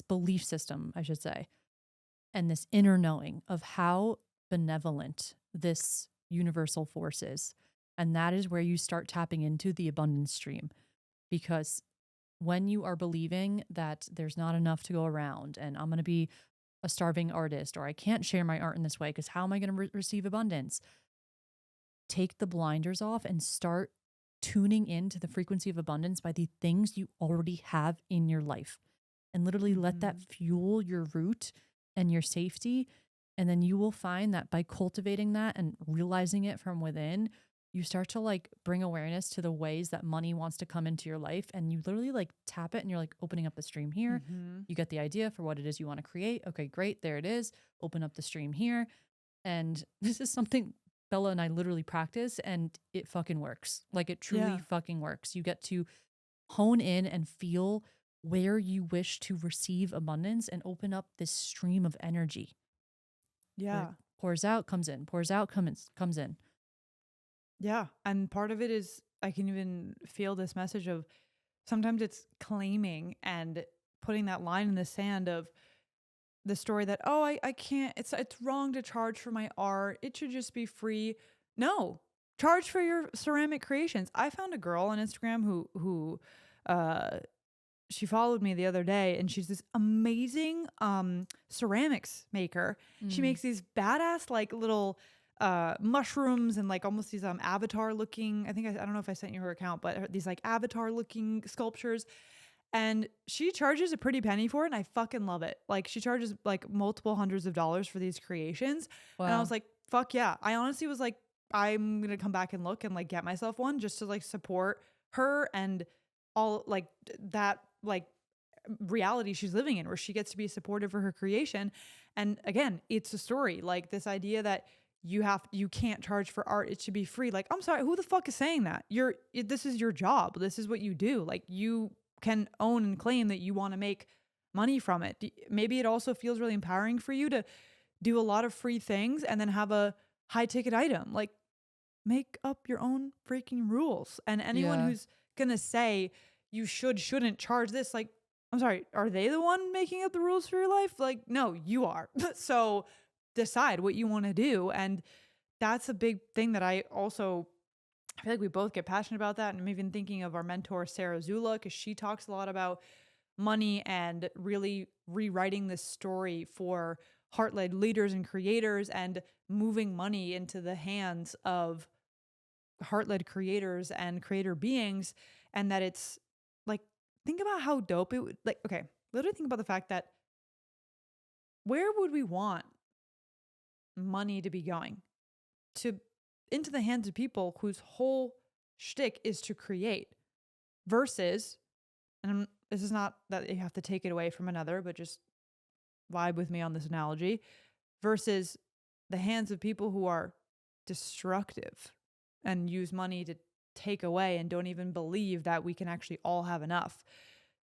belief system, I should say, and this inner knowing of how benevolent this universal force is. And that is where you start tapping into the abundance stream, because when you are believing that there's not enough to go around and I'm going to be a starving artist or I can't share my art in this way because how am I going to receive abundance? Take the blinders off and start tuning into the frequency of abundance by the things you already have in your life and literally let that fuel your root and your safety. And then you will find that by cultivating that and realizing it from within, you start to like bring awareness to the ways that money wants to come into your life. And you literally like tap it and you're like opening up the stream here. You get the idea for what it is you want to create. Okay, great. There it is. Open up the stream here. And this is something Bella and I literally practice and it fucking works. Like it truly fucking works. You get to hone in and feel where you wish to receive abundance and open up this stream of energy. Yeah. Pours out, comes in, pours out, comes in. Yeah. And part of it is I can even feel this message of sometimes it's claiming and putting that line in the sand of the story that, oh, I can't, it's wrong to charge for my art. It should just be free. No, charge for your ceramic creations. I found a girl on Instagram who uh she followed me the other day, and she's this amazing ceramics maker. She Mm. makes these badass like little mushrooms and like almost these avatar looking, I don't know if I sent you her account, but these like avatar looking sculptures, and she charges a pretty penny for it, and I fucking love it. Like she charges like multiple hundreds of dollars for these creations. And I was Wow. like, fuck yeah. I honestly was like, I'm gonna come back and look and like get myself one just to like support her and all like that like reality she's living in, where she gets to be supported for her creation. And again, it's a story. Like this idea that you can't charge for art, it should be free. Like, I'm sorry, who the fuck is saying that? This is your job. This is what you do. Like you can own and claim that you want to make money from it. Maybe it also feels really empowering for you to do a lot of free things and then have a high ticket item. Like make up your own freaking rules. And anyone Yeah. who's going to say you shouldn't charge this, like, I'm sorry, are they the one making up the rules for your life? Like, no, you are. So decide what you want to do. And that's a big thing that I feel like we both get passionate about that. And I'm even thinking of our mentor, Sarah Zula, because she talks a lot about money and really rewriting this story for heart led leaders and creators and moving money into the hands of heart led creators and creator beings. And that it's like, think about how dope it would, like, okay, literally think about the fact that where would we want money to be going? To into the hands of people whose whole shtick is to create versus, this is not that you have to take it away from another, but just vibe with me on this analogy, versus the hands of people who are destructive and use money to take away and don't even believe that we can actually all have enough.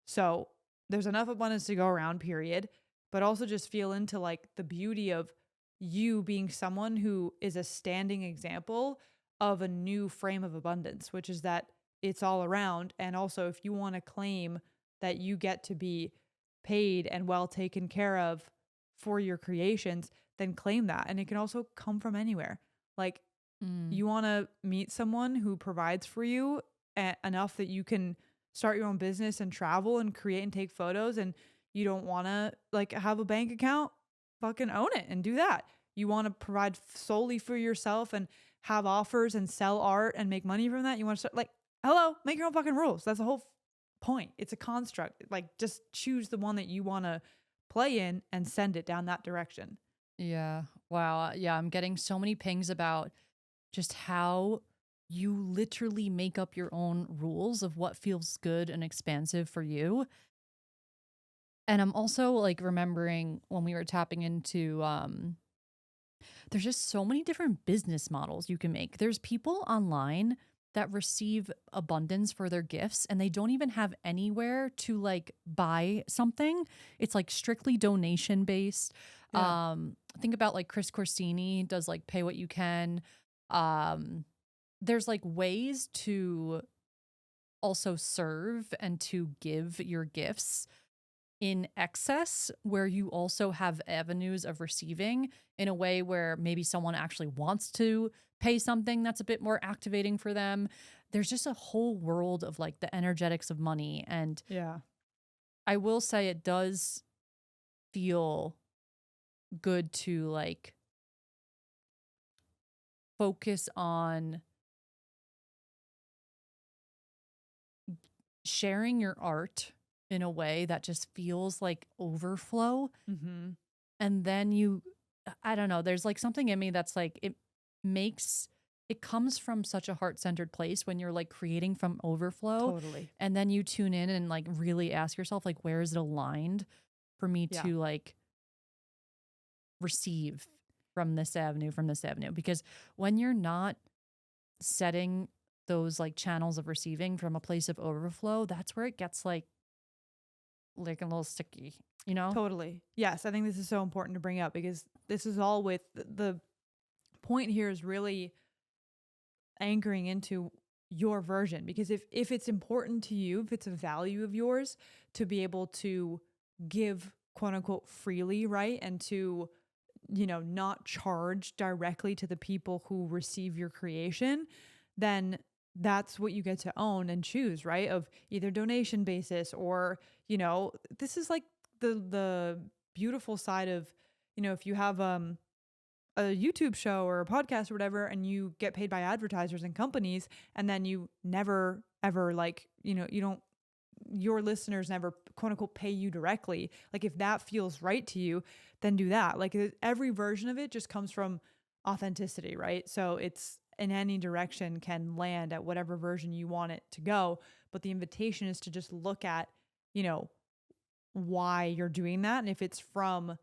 So there's enough abundance to go around, period. But also just feel into like the beauty of you being someone who is a standing example of a new frame of abundance, which is that it's all around. And also, if you want to claim that you get to be paid and well taken care of for your creations, then claim that. And it can also come from anywhere. Like, Mm. you want to meet someone who provides for you enough that you can start your own business and travel and create and take photos, and you don't want to like have a bank account, fucking own it and do that. You want to provide solely for yourself and have offers and sell art and make money from that. You want to start like, hello, make your own fucking rules. That's the whole point. It's a construct. Like just choose the one that you want to play in and send it down that direction. Yeah. Wow. Yeah. I'm getting so many pings about just how you literally make up your own rules of what feels good and expansive for you. And I'm also like remembering when we were tapping into there's just so many different business models you can make. There's people online that receive abundance for their gifts and they don't even have anywhere to like buy something. It's like strictly donation based. Yeah. Think about like Chris Corsini does like pay what you can. There's like ways to also serve and to give your gifts in excess where you also have avenues of receiving in a way where maybe someone actually wants to pay something that's a bit more activating for them. There's just a whole world of like the energetics of money. And Yeah. I will say it does feel good to like focus on sharing your art in a way that just feels like overflow. Mm-hmm. And then I don't know, there's like something in me that's like, it comes from such a heart-centered place when you're like creating from overflow. Totally. And then you tune in and like really ask yourself, like, where is it aligned for me Yeah. to like receive from this avenue, from this avenue? Because when you're not setting those like channels of receiving from a place of overflow, that's where it gets like a little sticky, you know? Totally. Yes, I think this is so important to bring up because this is all with the point here is really anchoring into your version, because if it's important to you, if it's a value of yours to be able to give quote unquote freely, right? And to, not charge directly to the people who receive your creation, then that's what you get to own and choose, right? Of either donation basis or, this is like the beautiful side of, if you have a YouTube show or a podcast or whatever, and you get paid by advertisers and companies, and then you never ever like, you don't, your listeners never quote unquote pay you directly. Like if that feels right to you, then do that. Like every version of it just comes from authenticity, right? So it's in any direction can land at whatever version you want it to go. But the invitation is to just look at, why you're doing that. And if it's from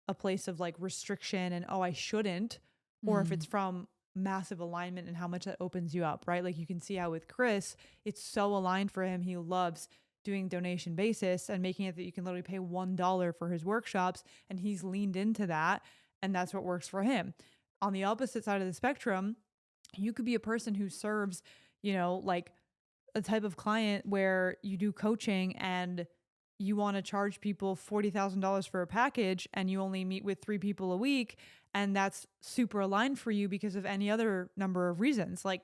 a place of like restriction and, oh, I shouldn't, or if it's from massive alignment and how much that opens you up, right? Like you can see how with Chris, it's so aligned for him. He loves doing donation basis and making it that you can literally pay $1 for his workshops. And he's leaned into that. And that's what works for him. On the opposite side of the spectrum, you could be a person who serves, like a type of client where you do coaching and you want to charge people $40,000 for a package and you only meet with 3 people a week. And that's super aligned for you because of any other number of reasons. Like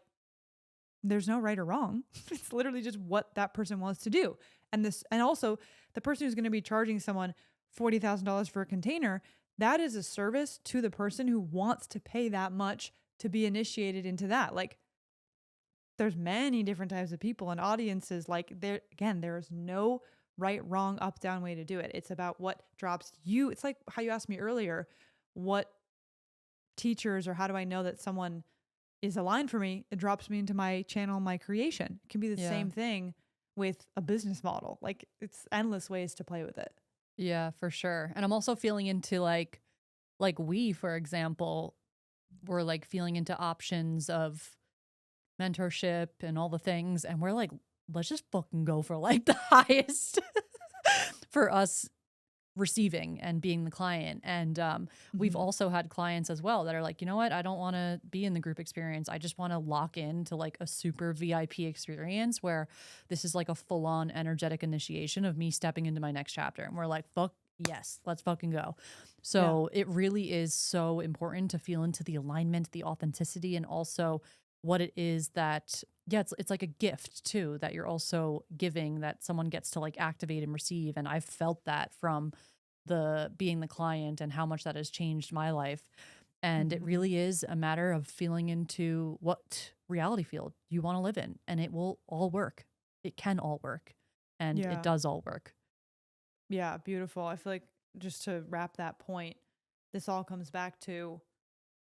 there's no right or wrong. It's literally just what that person wants to do. And also the person who's going to be charging someone $40,000 for a container, that is a service to the person who wants to pay that much to be initiated into that. Like there's many different types of people and audiences. Like there's no right, wrong, up, down way to do it. It's about what drops you. It's like how you asked me earlier, what teachers or how do I know that someone is aligned for me? It drops me into my channel, my creation. It can be the same thing with a business model. Like it's endless ways to play with it. Yeah, for sure. And I'm also feeling into like we, for example, we're like feeling into options of mentorship and all the things. And we're like, let's just fucking go for like the highest for us receiving and being the client. And we've also had clients as well that are like, you know what? I don't want to be in the group experience. I just want to lock into like a super VIP experience where this is like a full on energetic initiation of me stepping into my next chapter. And we're like, fuck yes, let's fucking go. So it really is so important to feel into the alignment, the authenticity, and also what it is that, it's like a gift too, that you're also giving that someone gets to like activate and receive. And I've felt that from being the client and how much that has changed my life. And it really is a matter of feeling into what reality field you want to live in, and it will all work. It can all work, and it does all work. Yeah, beautiful. I feel like just to wrap that point, this all comes back to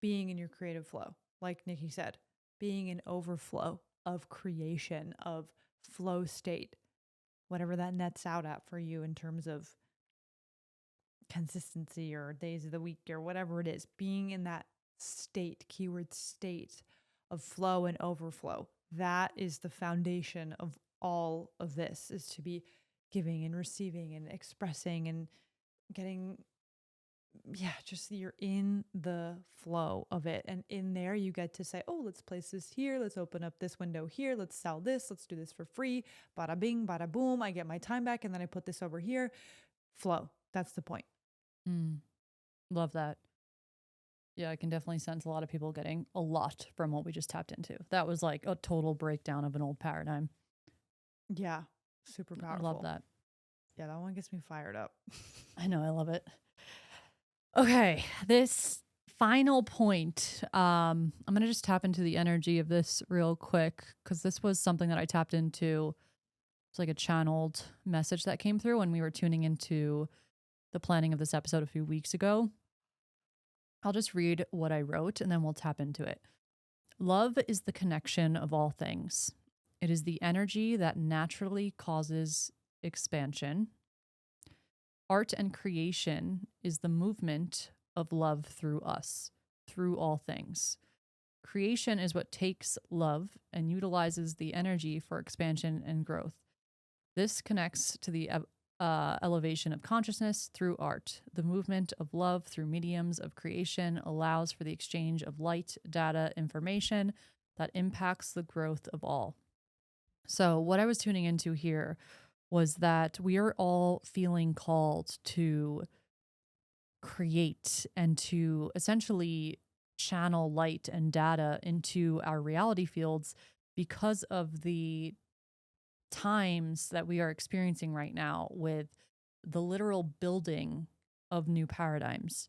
being in your creative flow. Like Nikki said, being in overflow of creation, of flow state, whatever that nets out at for you in terms of consistency or days of the week or whatever it is, being in that state, keyword state of flow and overflow. That is the foundation of all of this, is to be giving and receiving and expressing and getting, just you're in the flow of it. And in there you get to say, oh, let's place this here. Let's open up this window here. Let's sell this. Let's do this for free. Bada bing, bada boom. I get my time back and then I put this over here. Flow. That's the point. Love that. Yeah, I can definitely sense a lot of people getting a lot from what we just tapped into. That was like a total breakdown of an old paradigm. Yeah. Super powerful. I love that. Yeah, that one gets me fired up. I know, I love it. Okay, this final point, I'm going to just tap into the energy of this real quick because this was something that I tapped into. It's like a channeled message that came through when we were tuning into the planning of this episode a few weeks ago. I'll just read what I wrote and then we'll tap into it. Love is the connection of all things. It is the energy that naturally causes expansion. Art and creation is the movement of love through us, through all things. Creation is what takes love and utilizes the energy for expansion and growth. This connects to the elevation of consciousness through art. The movement of love through mediums of creation allows for the exchange of light, data, information that impacts the growth of all. So what I was tuning into here was that we are all feeling called to create and to essentially channel light and data into our reality fields because of the times that we are experiencing right now with the literal building of new paradigms.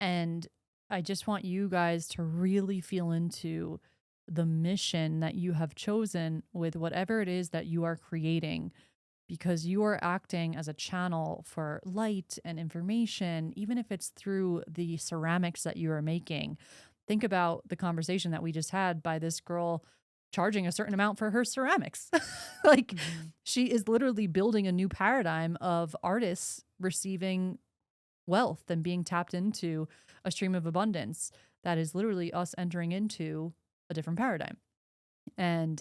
And I just want you guys to really feel into the mission that you have chosen with whatever it is that you are creating, because you are acting as a channel for light and information, even if it's through the ceramics that you are making. Think about the conversation that we just had by this girl charging a certain amount for her ceramics. Like, she is literally building a new paradigm of artists receiving wealth and being tapped into a stream of abundance that is literally us entering into a different paradigm. And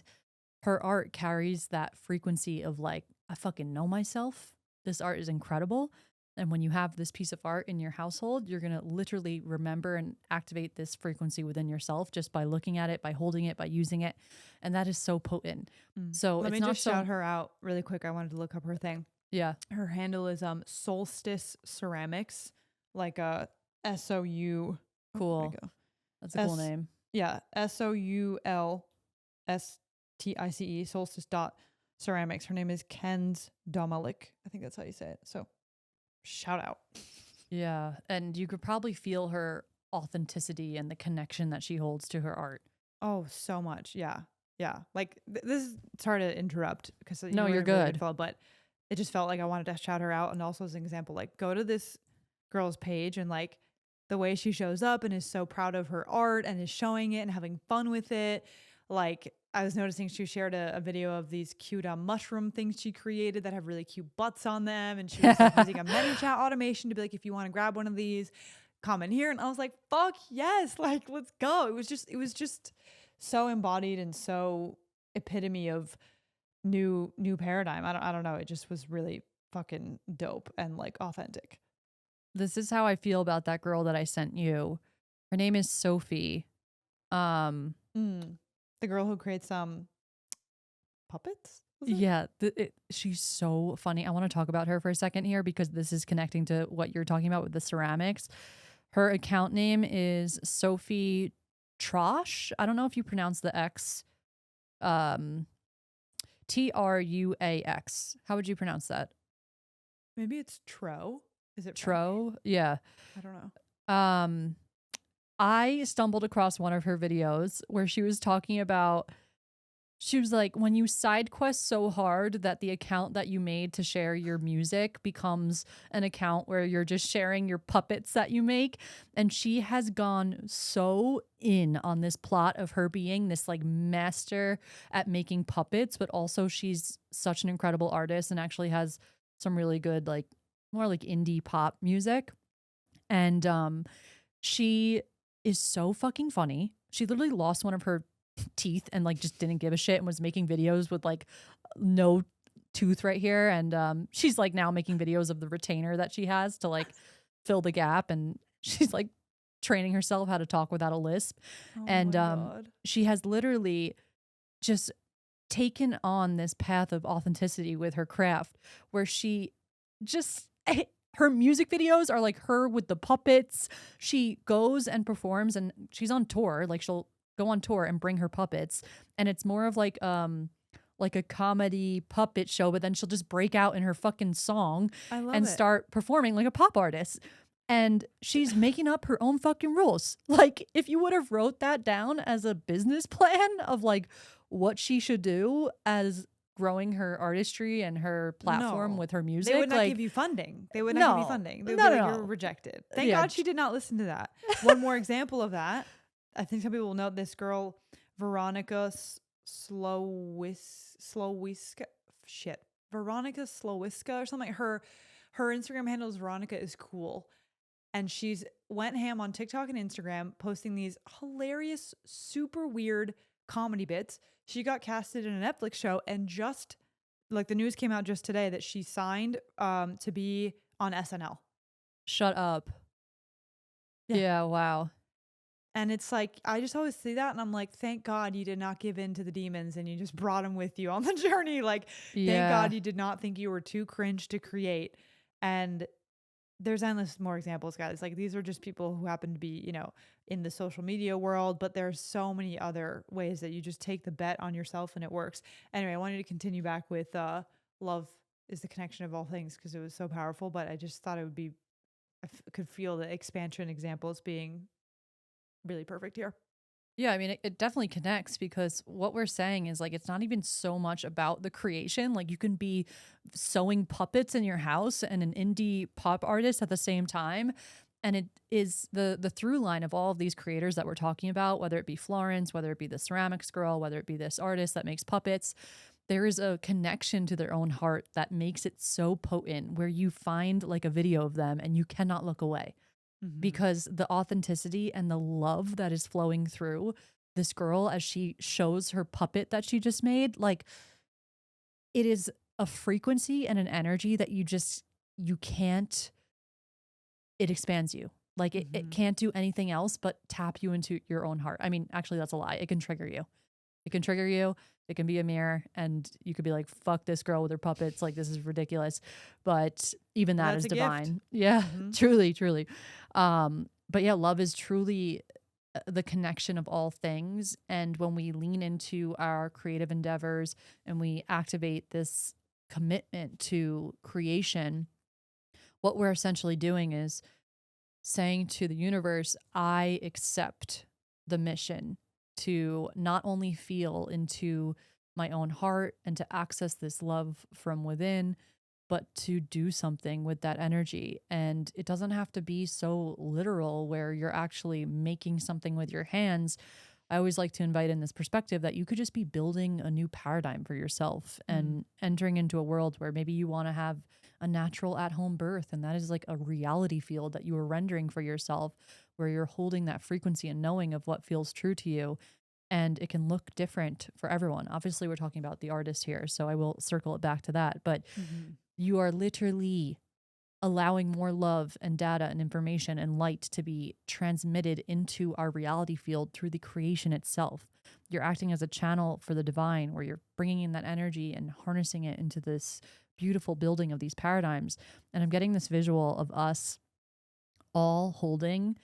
her art carries that frequency of like, I fucking know myself. This art is incredible. And when you have this piece of art in your household, you're going to literally remember and activate this frequency within yourself just by looking at it, by holding it, by using it. And that is so potent. So Let it's me not just so, shout her out really quick. I wanted to look up her thing. yeah, Her handle is Solstice Ceramics, like SOU. cool. Go. That's a cool name. Yeah, SOULSTICE, Solstice dot ceramics. Her name is Kenz Domalik. I think that's how you say it. So shout out. Yeah. And you could probably feel her authenticity and the connection that she holds to her art. Oh, so much. Yeah. Yeah. Like this is, sorry to interrupt because No, you're really good. flow, but it just felt like I wanted to shout her out. And also as an example, like go to this girl's page and like the way she shows up and is so proud of her art and is showing it and having fun with it. Like I was noticing she shared a video of these cute mushroom things she created that have really cute butts on them. And she was like, using a ManyChat automation to be like, if you want to grab one of these, comment here. And I was like, fuck yes, like let's go. It was just so embodied and so epitome of new paradigm. I don't know. It just was really fucking dope and like authentic. This is how I feel about that girl that I sent you. Her name is Sophie. The girl who creates puppets? Yeah, she's so funny. I want to talk about her for a second here because this is connecting to what you're talking about with the ceramics. Her account name is Sophie Trosh. I don't know if you pronounce the X. Truax. How would you pronounce that? Maybe it's Tro. Is it Tro? Yeah. I don't know. I stumbled across one of her videos where she was talking about, she was like, when you side quest so hard that the account that you made to share your music becomes an account where you're just sharing your puppets that you make. And she has gone so in on this plot of her being this like master at making puppets, but also she's such an incredible artist and actually has some really good, like more like indie pop music. And she is so fucking funny. She literally lost one of her teeth and like just didn't give a shit and was making videos with like no tooth right here. And she's like now making videos of the retainer that she has to like fill the gap. And she's like training herself how to talk without a lisp. And she has literally just taken on this path of authenticity with her craft where she just her music videos are like her with the puppets. She goes and performs and she's on tour. Like she'll go on tour and bring her puppets. And it's more of like a comedy puppet show, but then she'll just break out in her fucking song and start performing like a pop artist. And she's making up her own fucking rules. Like if you would have wrote that down as a business plan of like what she should do as growing her artistry and her platform with her music. They would not like, give you funding. They would not give you funding. They would be like, you're rejected. Thank God she did not listen to that. One more example of that. I think some people will know this girl, Veronica Slowiska. Veronica Slowiska or something. Her Instagram handle is Veronica is cool. And she's went ham on TikTok and Instagram posting these hilarious, super weird comedy bits. She got casted in a Netflix show and just like the news came out just today that she signed to be on SNL. Shut up. Yeah, wow. And it's like, I just always see that and I'm like, thank God you did not give in to the demons and you just brought them with you on the journey. Like, thank Yeah. God you did not think you were too cringe to create. And there's endless more examples, guys. Like, these are just people who happen to be, you know, in the social media world, but there's so many other ways that you just take the bet on yourself and it works. Anyway, I wanted to continue back with love is the connection of all things because it was so powerful, but I just thought it would be, could feel the expansion examples being really perfect here. Yeah, I mean, it definitely connects because what we're saying is like it's not even so much about the creation. Like you can be sewing puppets in your house and an indie pop artist at the same time. And it is the through line of all of these creators that we're talking about, whether it be Florence, whether it be the ceramics girl, whether it be this artist that makes puppets. There is a connection to their own heart that makes it so potent where you find like a video of them and you cannot look away because the authenticity and the love that is flowing through this girl as she shows her puppet that she just made, like it is a frequency and an energy that you can't, it expands you. Like it can't do anything else but tap you into your own heart. I mean, actually that's a lie. It can trigger you. It can trigger you. It can be a mirror and you could be like, fuck this girl with her puppets. Like, this is ridiculous. But even that That's is a gift. divine. Yeah, truly, truly. But yeah, love is truly the connection of all things. And when we lean into our creative endeavors and we activate this commitment to creation, what we're essentially doing is saying to the universe, I accept the mission to not only feel into my own heart and to access this love from within, but to do something with that energy. And it doesn't have to be so literal where you're actually making something with your hands. I always like to invite in this perspective that you could just be building a new paradigm for yourself and entering into a world where maybe you want to have a natural at home birth. And that is like a reality field that you are rendering for yourself, where you're holding that frequency and knowing of what feels true to you. And it can look different for everyone. Obviously, we're talking about the artist here, so I will circle it back to that. But you are literally allowing more love and data and information and light to be transmitted into our reality field through the creation itself. You're acting as a channel for the divine where you're bringing in that energy and harnessing it into this beautiful building of these paradigms. And I'm getting this visual of us all holding,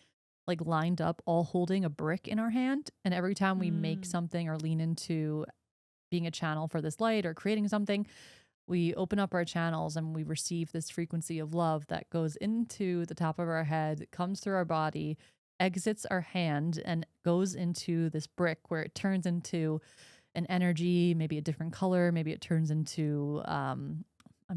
like lined up, all holding a brick in our hand. And every time we make something or lean into being a channel for this light or creating something, we open up our channels and we receive this frequency of love that goes into the top of our head, comes through our body, exits our hand, and goes into this brick where it turns into an energy, maybe a different color. Maybe it turns into, I'm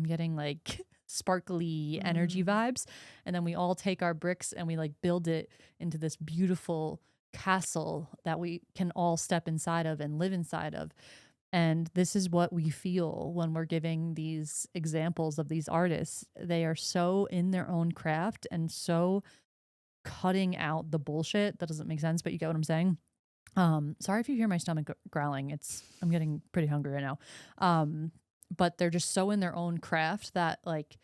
getting like sparkly energy vibes. And then we all take our bricks and we like build it into this beautiful castle that we can all step inside of and live inside of. And this is what we feel when we're giving these examples of these artists. They are so in their own craft and so cutting out the bullshit that doesn't make sense, but you get what I'm saying. Sorry if you hear my stomach growling. I'm getting pretty hungry right now. But they're just so in their own craft that like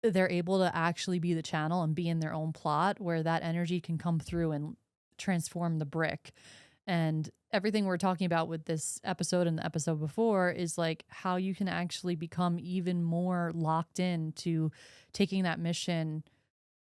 they're able to actually be the channel and be in their own plot where that energy can come through and transform the brick. And everything we're talking about with this episode and the episode before is like how you can actually become even more locked in to taking that mission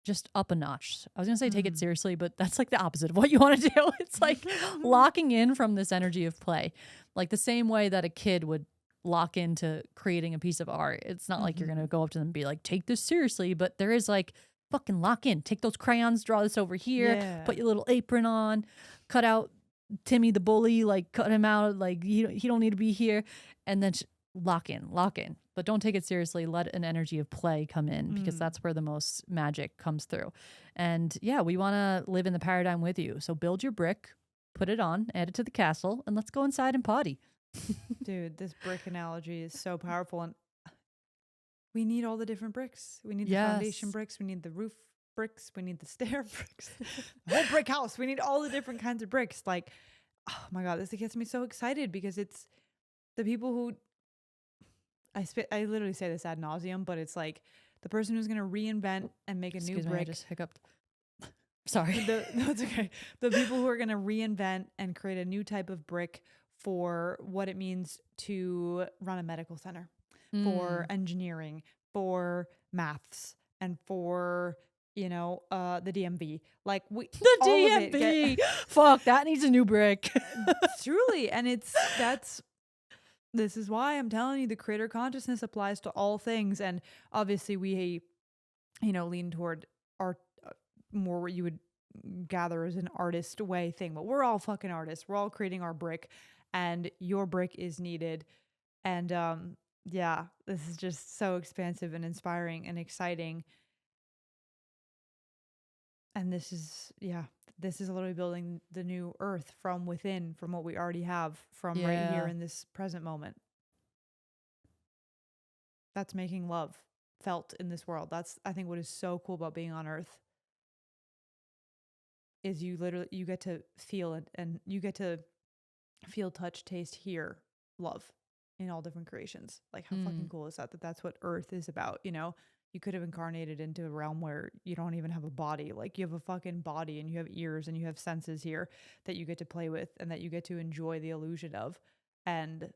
just up a notch. I was going to say take it seriously, but that's like the opposite of what you want to do. It's like locking in from this energy of play, like the same way that a kid would lock into creating a piece of art. It's not like you're going to go up to them and be like, take this seriously, but there is like, fucking lock in, take those crayons, draw this over here, put your little apron on, cut out Timmy the bully, like cut him out, like he don't need to be here, and then lock in, but don't take it seriously. Let an energy of play come in because that's where the most magic comes through. And yeah, we want to live in the paradigm with you. So build your brick, put it on, add it to the castle, and let's go inside and potty. Dude, this brick analogy is so powerful, and we need all the different bricks. We need the foundation bricks. We need the roof bricks. We need the stair bricks. The whole brick house. We need all the different kinds of bricks. Like, oh my God, this gets me so excited because it's the people who I literally say this ad nauseum, but it's like the person who's going to reinvent and make a new brick. I just hiccuped. Sorry. That's okay. The people who are going to reinvent and create a new type of brick for what it means to run a medical center, for engineering, for maths, and for the DMV. Like The all of it DMV. Fuck, that needs a new brick. truly, and this is why I'm telling you the creator consciousness applies to all things, and obviously we lean toward art, more what you would gather as an artist way thing, but we're all fucking artists. We're all creating our brick, and your brick is needed. And yeah, this is just so expansive and inspiring and exciting. And this is literally building the new earth from within, from what we already have, from right here in this present moment. That's making love felt in this world. That's, I think, what is so cool about being on earth, is you get to feel it, and you get to feel, touch, taste, hear love in all different creations. Like, how fucking cool is that that's what earth is about? You could have incarnated into a realm where you don't even have a body. Like, you have a fucking body, and you have ears, and you have senses here that you get to play with, and that you get to enjoy the illusion of. And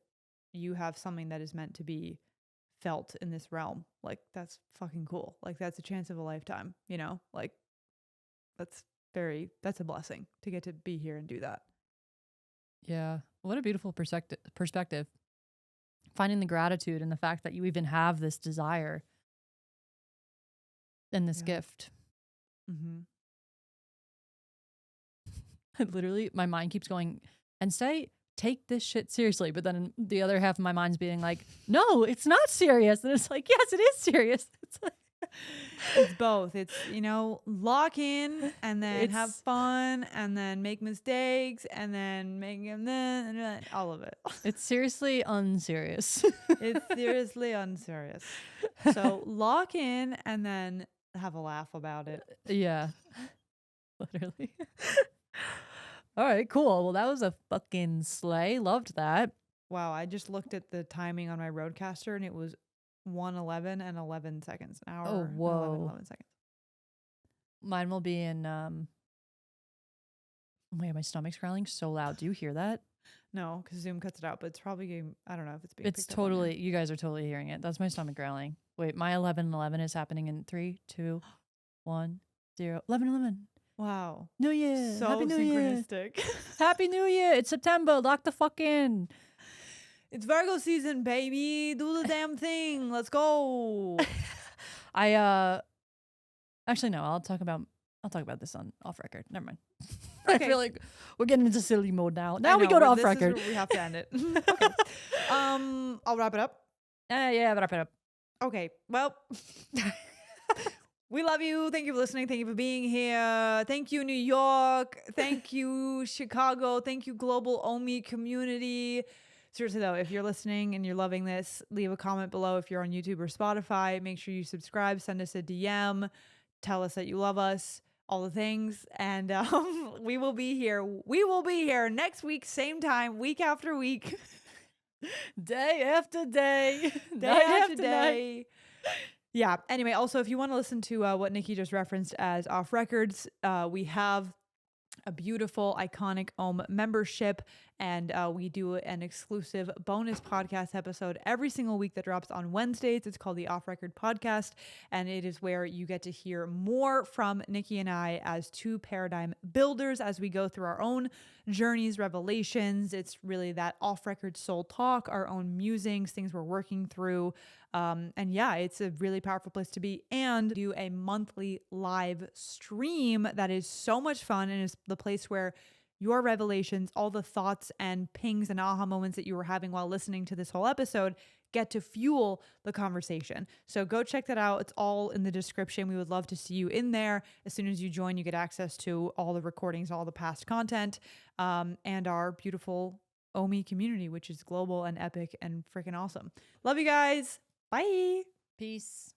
you have something that is meant to be felt in this realm. Like, that's fucking cool. Like, that's a chance of a lifetime, like that's a blessing to get to be here and do that. Yeah. What a beautiful perspective. Finding the gratitude in the fact that you even have this desire and this gift. Mm-hmm. Literally, my mind keeps going, and take this shit seriously. But then the other half of my mind's being like, no, it's not serious. And it's like, yes, it is serious. It's like, it's both. It's, lock in, and then have fun, and then make mistakes, and then make them then all of it. It's seriously unserious. It's seriously unserious. So lock in, and then have a laugh about it. Yeah. Literally. All right, cool. Well, that was a fucking slay. Loved that. Wow, I just looked at the timing on my Roadcaster, and it was 1:11 and 11 seconds. An hour. Oh, whoa. 11 seconds. Mine will be in oh my God, my stomach's growling so loud. Do you hear that? No, because Zoom cuts it out, but it's probably getting, I don't know if it's being It's picked totally, up on you guys are totally hearing it. That's my stomach growling. Wait, my 11:11 is happening in 3, 2, 1, 0. 11:11. Wow. New Year. So Happy New synchronistic. Year. Happy New Year. It's September. Lock the fuck in. It's Virgo season, baby. Do the damn thing. Let's go. Actually no, I'll talk about this on off record. Never mind. Okay. I feel like we're getting into silly mode now. Now we go to off record. We have to end it. Okay. I'll wrap it up. Yeah, wrap it up. Okay. Well, we love you. Thank you for listening. Thank you for being here. Thank you, New York. Thank you, Chicago. Thank you, global OMI community. Seriously though, if you're listening and you're loving this, leave a comment below. If you're on YouTube or Spotify, make sure you subscribe, send us a DM, tell us that you love us, all the things. And we will be here. We will be here next week, same time, week after week. Day after day. Day after day. Yeah. Anyway, also, if you want to listen to what Nikki just referenced as off records, we have a beautiful, iconic membership, and we do an exclusive bonus podcast episode every single week that drops on Wednesdays. It's called the Off Record Podcast, and it is where you get to hear more from Nikki and I as two paradigm builders as we go through our own journeys, revelations. It's really that off-record soul talk, our own musings, things we're working through. And yeah, it's a really powerful place to be, and do a monthly live stream that is so much fun, and is the place where your revelations, all the thoughts and pings and aha moments that you were having while listening to this whole episode get to fuel the conversation. So go check that out. It's all in the description. We would love to see you in there. As soon as you join, you get access to all the recordings, all the past content, and our beautiful OMI community, which is global and epic and freaking awesome. Love you guys. Bye. Peace.